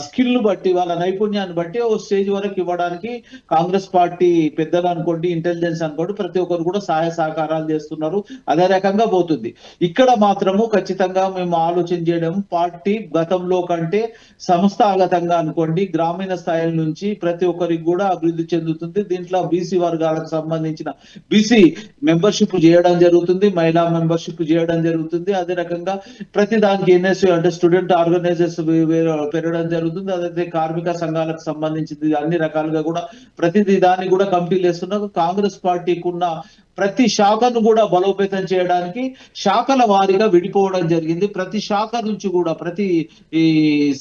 స్కిల్ బట్టి, వాళ్ళ నైపుణ్యాన్ని బట్టి ఓ స్టేజ్ వరకు ఇవ్వడానికి కాంగ్రెస్ పార్టీ పెద్దలు అనుకోండి, ఇంటెలిజెన్స్ అనుకోండి, ప్రతి ఒక్కరు కూడా సహాయ సహకారాలు చేస్తున్నారు. అదే రకంగా పోతుంది. ఇక్కడ మాత్రము ఖచ్చితంగా మేము ఆలోచన చేయడం, పార్టీ గతంలో కంటే సంస్థాగతంగా అనుకోండి, గ్రామీణ స్థాయి నుంచి ప్రతి ఒక్కరికి కూడా అభివృద్ధి చెందుతుంది. దీంట్లో బీసీ వర్గాలకు సంబంధించిన బీసీ మెంబర్షిప్ చేయడం జరుగుతుంది, మహిళా మెంబర్షిప్ చేయడం జరుగుతుంది. అదే రకంగా ప్రతి దానికి ఎన్ఎస్యూ అంటే స్టూడెంట్ ఆర్గనైజర్స్ పెరగడం జరుగుతుంది. అదైతే కార్మిక సంఘాలకు సంబంధించింది అన్ని రకాలుగా కూడా ప్రతిదీ దాన్ని కూడా కమిటీలు వేస్తున్నారు. కాంగ్రెస్ పార్టీకి ఉన్న ప్రతి శాఖను కూడా బలోపేతం చేయడానికి శాఖల వారీగా విడిపోవడం జరిగింది. ప్రతి శాఖ నుంచి కూడా, ప్రతి ఈ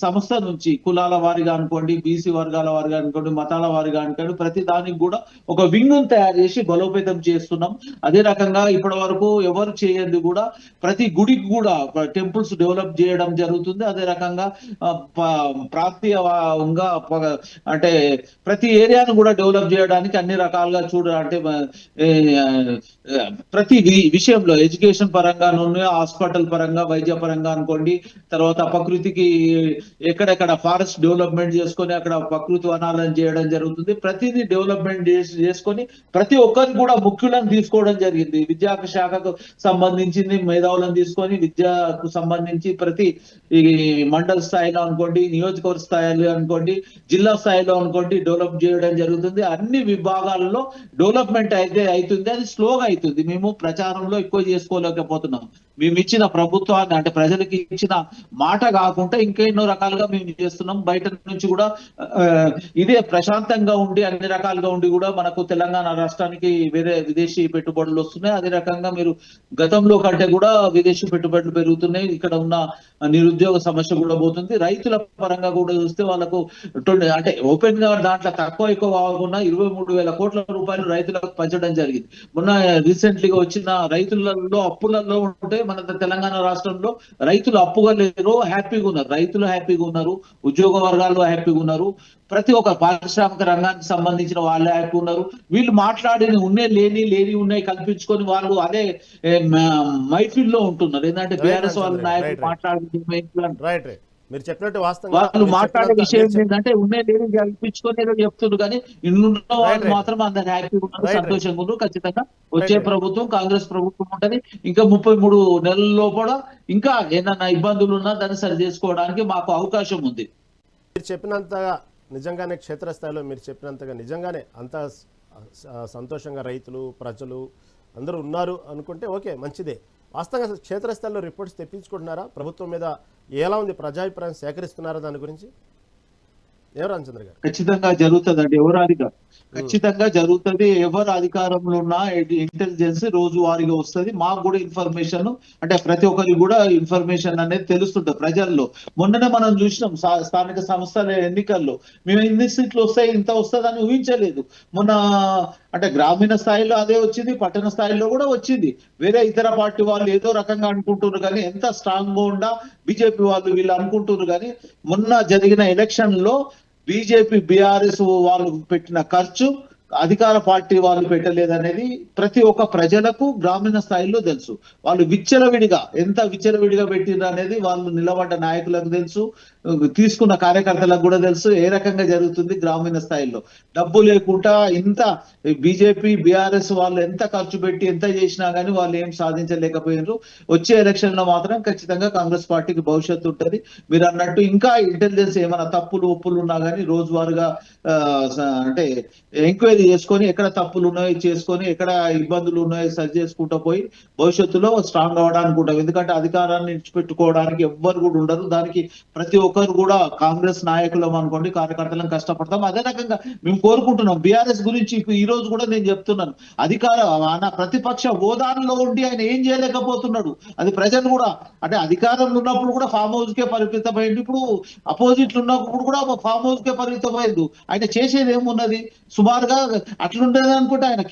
సంస్థ నుంచి కులాల వారిగా అనుకోండి, బీసీ వర్గాల వారిగా అనుకోండి, మతాల వారిగా అనుకోండి, ప్రతి దానికి కూడా ఒక వింగ్ తయారు చేసి బలోపేతం చేస్తున్నాం. అదే రకంగా ఇప్పటి వరకు ఎవరు చేయండి కూడా ప్రతి గుడికి కూడా టెంపుల్స్ డెవలప్ చేయడం జరుగుతుంది. అదే రకంగా ప్రాంతీయంగా అంటే ప్రతి ఏరియాను కూడా డెవలప్ చేయడానికి అన్ని రకాలుగా అంటే ప్రతి విషయంలో ఎడ్యుకేషన్ పరంగా, హాస్పిటల్ పరంగా, వైద్య పరంగా అనుకోండి, తర్వాత ప్రకృతికి ఎక్కడెక్కడ ఫారెస్ట్ డెవలప్మెంట్ చేసుకొని అక్కడ ప్రకృతి వనాలను చేయడం జరుగుతుంది. ప్రతిదీ డెవలప్మెంట్ చేసుకొని ప్రతి ఒక్కరికి కూడా ముఖ్యులను తీసుకోవడం జరిగింది. విద్యా శాఖకు సంబంధించింది మేధావులను తీసుకొని విద్యకు సంబంధించి ప్రతి ఈ మండల స్థాయిలో అనుకోండి, నియోజకవర్గ స్థాయిలో అనుకోండి, జిల్లా స్థాయిలో అనుకోండి డెవలప్ చేయడం జరుగుతుంది. అన్ని విభాగాల్లో డెవలప్మెంట్ అయితే అవుతుంది. అది స్లోగా అవుతుంది. మేము ప్రచారంలో ఎక్కువ చేసుకోలేకపోతున్నాం. మేము ఇచ్చిన ప్రభుత్వాన్ని అంటే ప్రజలకి ఇచ్చిన మాట కాకుండా ఇంకా ఎన్నో రకాలుగా మేము చేస్తున్నాం. బయట నుంచి కూడా ఇదే ప్రశాంతంగా ఉండి అన్ని రకాలుగా ఉండి కూడా మనకు తెలంగాణ రాష్ట్రానికి వేరే విదేశీ పెట్టుబడులు వస్తున్నాయి. అదే రకంగా మీరు గతంలో కంటే కూడా విదేశీ పెట్టుబడులు పెరుగుతున్నాయి. ఇక్కడ ఉన్న నిరుద్యోగ సమస్య కూడా పోతుంది. రైతుల పరంగా కూడా చూస్తే వాళ్ళకు అంటే ఓపెన్ గా దాంట్లో తక్కువ ఎక్కువ కాకుండా 23,000 కోట్ల రూపాయలు రైతులకు పంచడం జరిగింది. మొన్న రీసెంట్లీగా వచ్చిన రైతులలో అప్పులలో ఉంటే మన తెలంగాణ రాష్ట్రంలో రైతులు అప్పుగా లేరు, హ్యాపీగా ఉన్నారు. రైతులు హ్యాపీగా ఉన్నారు, ఉద్యోగ వర్గాలు హ్యాపీగా ఉన్నారు, ప్రతి ఒక్క పారిశ్రామిక రంగానికి సంబంధించిన వాళ్ళే హ్యాపీ ఉన్నారు. వీళ్ళు మాట్లాడిన లేని ఉన్నాయి కల్పించుకొని వాళ్ళు అదే మైఫిల్ లో ఉంటున్నారు. ఏంటంటే బీఆర్ఎస్ వాళ్ళ నాయకులు మాట్లాడుతున్నారు, మీరు చెప్పినట్టు వాళ్ళు మాట్లాడే విషయం ఏంటంటే లేని కల్పించుకొని ఏదో చెప్తున్నారు. కానీ ఇన్నున్న వాళ్ళు మాత్రం అందరు హ్యాపీగా ఉన్నారు, సంతోషంగా ఉన్నారు. ఖచ్చితంగా వచ్చే ప్రభుత్వం కాంగ్రెస్ ప్రభుత్వం ఉంటది. ఇంకా 33 నెలల్లో కూడా ఇంకా ఏదన్నా ఇబ్బందులు ఉన్నా దాన్ని సరి చేసుకోవడానికి మాకు అవకాశం ఉంది. మీరు చెప్పినంతగా నిజంగానే క్షేత్రస్థాయిలో మీరు చెప్పినంతగా నిజంగానే అంత సంతోషంగా రైతులు, ప్రజలు అందరూ ఉన్నారు అనుకుంటే ఓకే, మంచిదే. వాస్తవంగా క్షేత్రస్థాయిలో రిపోర్ట్స్ తెప్పించుకుంటున్నారా? ప్రభుత్వం మీద ఎలా ఉంది, ప్రజాభిప్రాయం సేకరిస్తున్నారా? దాని గురించి ఏం రామచంద్ర గారు? ఖచ్చితంగా జరుగుతుందండి. ఎవరు అధికారులు ఖచ్చితంగా జరుగుతుంది. ఎవరు అధికారంలో ఉన్నా ఇంటెలిజెన్స్ రోజువారీగా వస్తుంది. మాకు కూడా ఇన్ఫర్మేషన్, అంటే ప్రతి ఒక్కరికి కూడా ఇన్ఫర్మేషన్ అనేది తెలుస్తుంటది ప్రజల్లో. మొన్ననే మనం చూసినాం స్థానిక సంస్థల ఎన్నికల్లో మేము ఇన్ని సీట్లు వస్తాయి, ఇంత వస్తుందని ఊహించలేదు. మొన్న అంటే గ్రామీణ స్థాయిలో అదే వచ్చింది, పట్టణ స్థాయిలో కూడా వచ్చింది. వేరే ఇతర పార్టీ వాళ్ళు ఏదో రకంగా అనుకుంటున్నారు కానీ, ఎంత స్ట్రాంగ్ గా ఉండా బీజేపీ వాళ్ళు వీళ్ళు అనుకుంటున్నారు కానీ, మొన్న జరిగిన ఎలక్షన్ లో బీజేపీ బీఆర్ఎస్ వాళ్ళు పెట్టిన ఖర్చు అధికార పార్టీ వాళ్ళు పెట్టలేదనేది ప్రతి ఒక్క ప్రజలకు గ్రామీణ స్థాయిలో తెలుసు. వాళ్ళు విచ్చలవిడిగా ఎంత విచ్చలవిడిగా పెట్టిండ్రు అనేది వాళ్ళు నిలబడ్డ నాయకులకు తెలుసు, తీసుకున్న కార్యకర్తలకు కూడా తెలుసు ఏ రకంగా జరుగుతుంది గ్రామీణ స్థాయిలో. డబ్బు లేకుండా ఇంత బీజేపీ బీఆర్ఎస్ వాళ్ళు ఎంత ఖర్చు పెట్టి ఎంత చేసినా గానీ వాళ్ళు ఏం సాధించలేకపోయినారు. వచ్చే ఎలక్షన్ లో మాత్రం ఖచ్చితంగా కాంగ్రెస్ పార్టీకి భవిష్యత్తు ఉంటది. మీరు అన్నట్టు ఇంకా ఇంటెలిజెన్స్ ఏమైనా తప్పులు ఒప్పులు ఉన్నా గానీ రోజువారీగా అంటే ఎంక్వైరీ చేసుకొని ఎక్కడ తప్పులు ఉన్నాయో చేసుకొని ఎక్కడ ఇబ్బందులు ఉన్నాయో సరి చేసుకుంటూ పోయి భవిష్యత్తులో స్ట్రాంగ్ అవడానికి ఉంటాం. ఎందుకంటే అధికారాన్ని ఇచ్చిపెట్టుకోవడానికి ఎవ్వరు కూడా ఉండరు. దానికి ప్రతి ఒక్కరు కూడా కాంగ్రెస్ నాయకులం అనుకోండి, కార్యకర్తలను కష్టపడతాం. అదే రకంగా మేము కోరుకుంటున్నాం. బీఆర్ఎస్ గురించి ఈ రోజు కూడా నేను చెప్తున్నాను, ఆయన ప్రతిపక్ష హోదాలో ఉండి ఆయన ఏం చేయలేకపోతున్నాడు. అది ప్రజలు కూడా అంటే అధికారంలో ఉన్నప్పుడు కూడా ఫామ్ హౌస్ కే పరిమితమైంది, ఇప్పుడు అపోజిట్ ఉన్నప్పుడు కూడా ఫామ్ హౌస్ కే పరిమితమైంది. ఆయన చేసేది ఏమున్నది? సుమారుగా అట్లుండేది అనుకుంటే ఆయన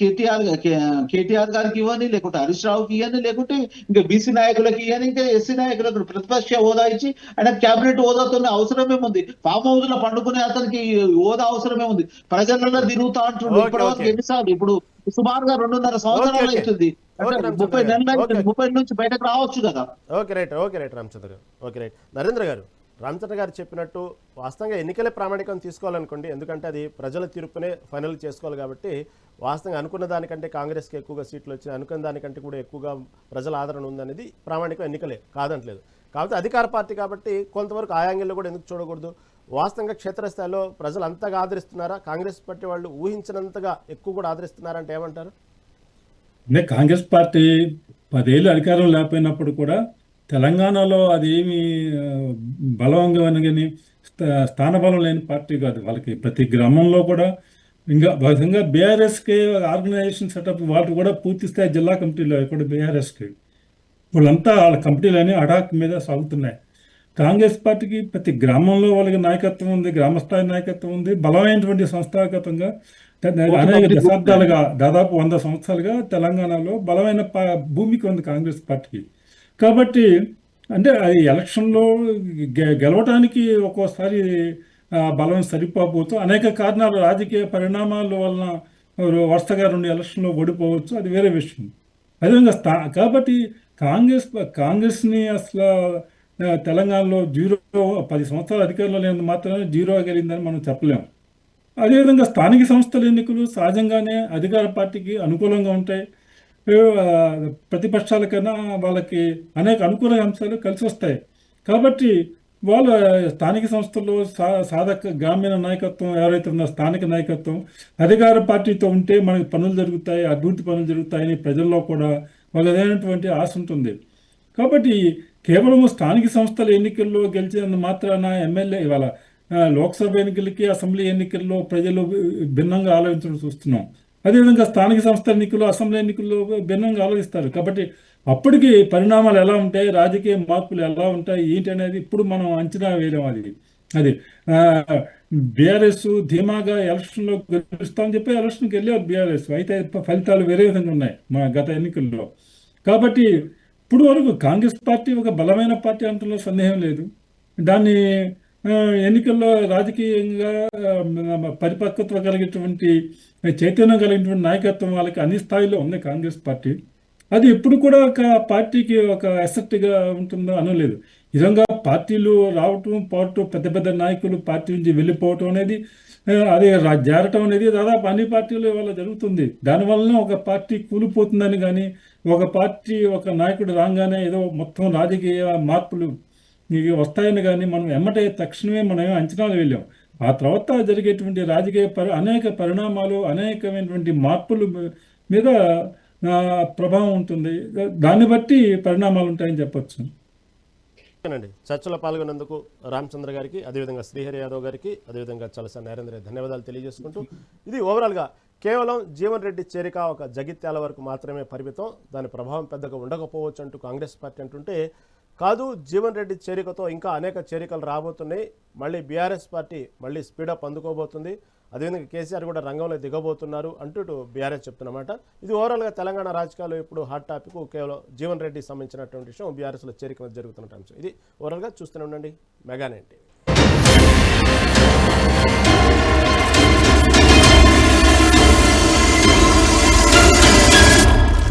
కేటీఆర్ గారికి ఇవ్వని, లేకుంటే హరీష్ రావుకి ఇవ్వని, లేకుంటే ఇంకా బీసీ నాయకులకి ఇవ్వని, ఇంకా ఎస్సీ నాయకులకు ప్రతిపక్ష హోదా ఇచ్చి ఆయన క్యాబినెట్ హోదాతోనే అవసరమే ఉంది. ఫామ్ హౌస్ లో పండుకునే అతనికి హోదా అవసరమే ఉంది. ప్రజలలో తిరుగుతా అంటుండ్రు. ఇప్పటివరకు ఎన్నిసార్లు? ఇప్పుడు సుమారుగా 2.5 సంవత్సరాలు అవుతుంది. 30 నెలలు అవుతుంది. 30 నుంచి బయటకు రావచ్చు కదా. ఓకే రైట్ రామచంద్ర గారు. ఓకే రైట్ నరేంద్ర గారు, రామచంద్ర గారు చెప్పినట్టు వాస్తవంగా ఎన్నికలే ప్రామాణికం తీసుకోవాలనుకోండి. ఎందుకంటే అది ప్రజల తీర్పునే ఫైనల్ చేసుకోవాలి కాబట్టి వాస్తవంగా అనుకున్న దానికంటే కాంగ్రెస్కి ఎక్కువగా సీట్లు వచ్చి అనుకున్న దానికంటే కూడా ఎక్కువగా ప్రజల ఆదరణ ఉందనేది ప్రామాణికం ఎన్నికలే, కాదంటలేదు. కాబట్టి అధికార పార్టీ కాబట్టి కొంతవరకు ఆ యాంగిల్లో కూడా ఎందుకు చూడకూడదు? వాస్తవంగా క్షేత్రస్థాయిలో ప్రజలు అంతగా ఆదరిస్తున్నారా? కాంగ్రెస్ పార్టీ వాళ్ళు ఊహించినంతగా ఎక్కువ కూడా ఆదరిస్తున్నారా అంటే ఏమంటారు? అంటే కాంగ్రెస్ పార్టీ 10 ఏళ్ళు అధికారం లేకపోయినప్పుడు కూడా తెలంగాణలో అది ఏమి బలవంగా కానీ స్థానబలం లేని పార్టీ కాదు. వాళ్ళకి ప్రతి గ్రామంలో కూడా ఇంకా విధంగా బీఆర్ఎస్కి ఆర్గనైజేషన్ సెటప్ వాళ్ళు కూడా పూర్తి స్థాయి జిల్లా కమిటీలో ఇక్కడ బీఆర్ఎస్కి వాళ్ళంతా వాళ్ళ కమిటీలని అడాక్ మీద సాగుతున్నాయి. కాంగ్రెస్ పార్టీకి ప్రతి గ్రామంలో వాళ్ళకి నాయకత్వం ఉంది, గ్రామస్థాయి నాయకత్వం ఉంది, బలమైనటువంటి సంస్థాగతంగా అనేక దశాబ్దాలుగా దాదాపు 100 సంవత్సరాలుగా తెలంగాణలో బలమైన భూమికి ఉంది కాంగ్రెస్ పార్టీకి. కాబట్టి అంటే అది ఎలక్షన్లో గెలవటానికి ఒక్కోసారి బలం సరిపోవచ్చు. అనేక కారణాలు, రాజకీయ పరిణామాల వలన వరుసగా 2 ఎలక్షన్లో ఓడిపోవచ్చు, అది వేరే విషయం. అదేవిధంగా కాబట్టి కాంగ్రెస్ని అసలు తెలంగాణలో 10 సంవత్సరాల అధికారంలో లేని మాత్రమే 0 గెలిందని మనం చెప్పలేము. అదేవిధంగా స్థానిక సంస్థల ఎన్నికలు సహజంగానే అధికార పార్టీకి అనుకూలంగా ఉంటాయి. ప్రతిపక్షాల కన్నా వాళ్ళకి అనేక అనుకూల అంశాలు కలిసి వస్తాయి. కాబట్టి వాళ్ళ స్థానిక సంస్థల్లో సాధక గ్రామీణ నాయకత్వం ఎవరైతే ఉన్న స్థానిక నాయకత్వం అధికార పార్టీతో ఉంటే మనకి పనులు జరుగుతాయి, అభివృద్ధి పనులు జరుగుతాయని ప్రజల్లో కూడా వాళ్ళదైనటువంటి ఆశ ఉంటుంది. కాబట్టి కేవలం స్థానిక సంస్థల ఎన్నికల్లో గెలిచినంత మాత్రాన ఎమ్మెల్యే ఇవాళ లోక్సభ ఎన్నికలకి అసెంబ్లీ ఎన్నికల్లో ప్రజలు భిన్నంగా ఆలోచించడం చూస్తున్నాం. అదేవిధంగా స్థానిక సంస్థల ఎన్నికల్లో అసెంబ్లీ ఎన్నికల్లో భిన్నంగా ఆలోచిస్తారు. కాబట్టి అప్పటికి పరిణామాలు ఎలా ఉంటాయి, రాజకీయ మార్పులు ఎలా ఉంటాయి ఏంటి అనేది ఇప్పుడు మనం అంచనా వేయలేం. అది బీఆర్ఎస్ ధీమాగా ఎలక్షన్లో గెలుస్తామని చెప్పి ఎలక్షన్కి వెళ్ళారు బీఆర్ఎస్. అయితే ఫలితాలు వేరే విధంగా ఉన్నాయి మా గత ఎన్నికల్లో. కాబట్టి ఇప్పుడు వరకు కాంగ్రెస్ పార్టీ ఒక బలమైన పార్టీ అంటలో సందేహం లేదు. దాన్ని ఎన్నికల్లో రాజకీయంగా పరిపక్వత కలిగినటువంటి చైతన్యం కలిగినటువంటి నాయకత్వం వాళ్ళకి అన్ని స్థాయిలో ఉంది కాంగ్రెస్ పార్టీ. అది ఎప్పుడు కూడా ఒక పార్టీకి ఒక అసెట్గా ఉంటుందో అనలేదు. నిజంగా పార్టీలు రావటం పోవటం, పెద్ద పెద్ద నాయకులు పార్టీ నుంచి వెళ్ళిపోవటం అనేది, అదే జారటం అనేది దాదాపు అన్ని పార్టీలు ఇవాళ జరుగుతుంది. దానివల్ల ఒక పార్టీ కూలిపోతుందని కానీ, ఒక పార్టీ ఒక నాయకుడు రాగానే ఏదో మొత్తం రాజకీయ మార్పులు వస్తాయని కానీ మనం ఎమ్మటే తక్షణమే మనం అంచనాలు వెళ్ళాం. ఆ తర్వాత జరిగేటువంటి రాజకీయ అనేక పరిణామాలు, అనేకమైనటువంటి మార్పుల మీద ప్రభావం ఉంటుంది. దాన్ని బట్టి పరిణామాలు ఉంటాయని చెప్పచ్చు. ఓకేనండి, చర్చలో పాల్గొన్నందుకు రామచంద్ర గారికి, అదేవిధంగా శ్రీహరి యాదవ్ గారికి, అదేవిధంగా చలసా నరేంద్ర ధన్యవాదాలు తెలియజేసుకుంటూ, ఇది ఓవరాల్గా కేవలం జీవన్ రెడ్డి చేరిక ఒక జగిత్యాల వరకు మాత్రమే పరిమితం, దాని ప్రభావం పెద్దగా ఉండకపోవచ్చు అంటూ కాంగ్రెస్ పార్టీ అంటుంటే, కాదు జీవన్ రెడ్డి చేరికతో ఇంకా అనేక చేరికలు రాబోతున్నాయి, మళ్ళీ బీఆర్ఎస్ పార్టీ మళ్ళీ స్పీడప్ అందుకోబోతుంది, అదేవిధంగా కేసీఆర్ కూడా రంగంలో దిగబోతున్నారు అంటూ బీఆర్ఎస్ చెప్తున్నమాట. ఇది ఓవరాల్గా తెలంగాణ రాజకీయాల్లో ఇప్పుడు హాట్ టాపిక్, కేవలం జీవన్ రెడ్డి సంబంధించినటువంటి విషయం, బీఆర్ఎస్లో చేరిక జరుగుతున్న అంశం. ఇది ఓవరాల్గా చూస్తూనే ఉండండి మెగా 9 టీవీ.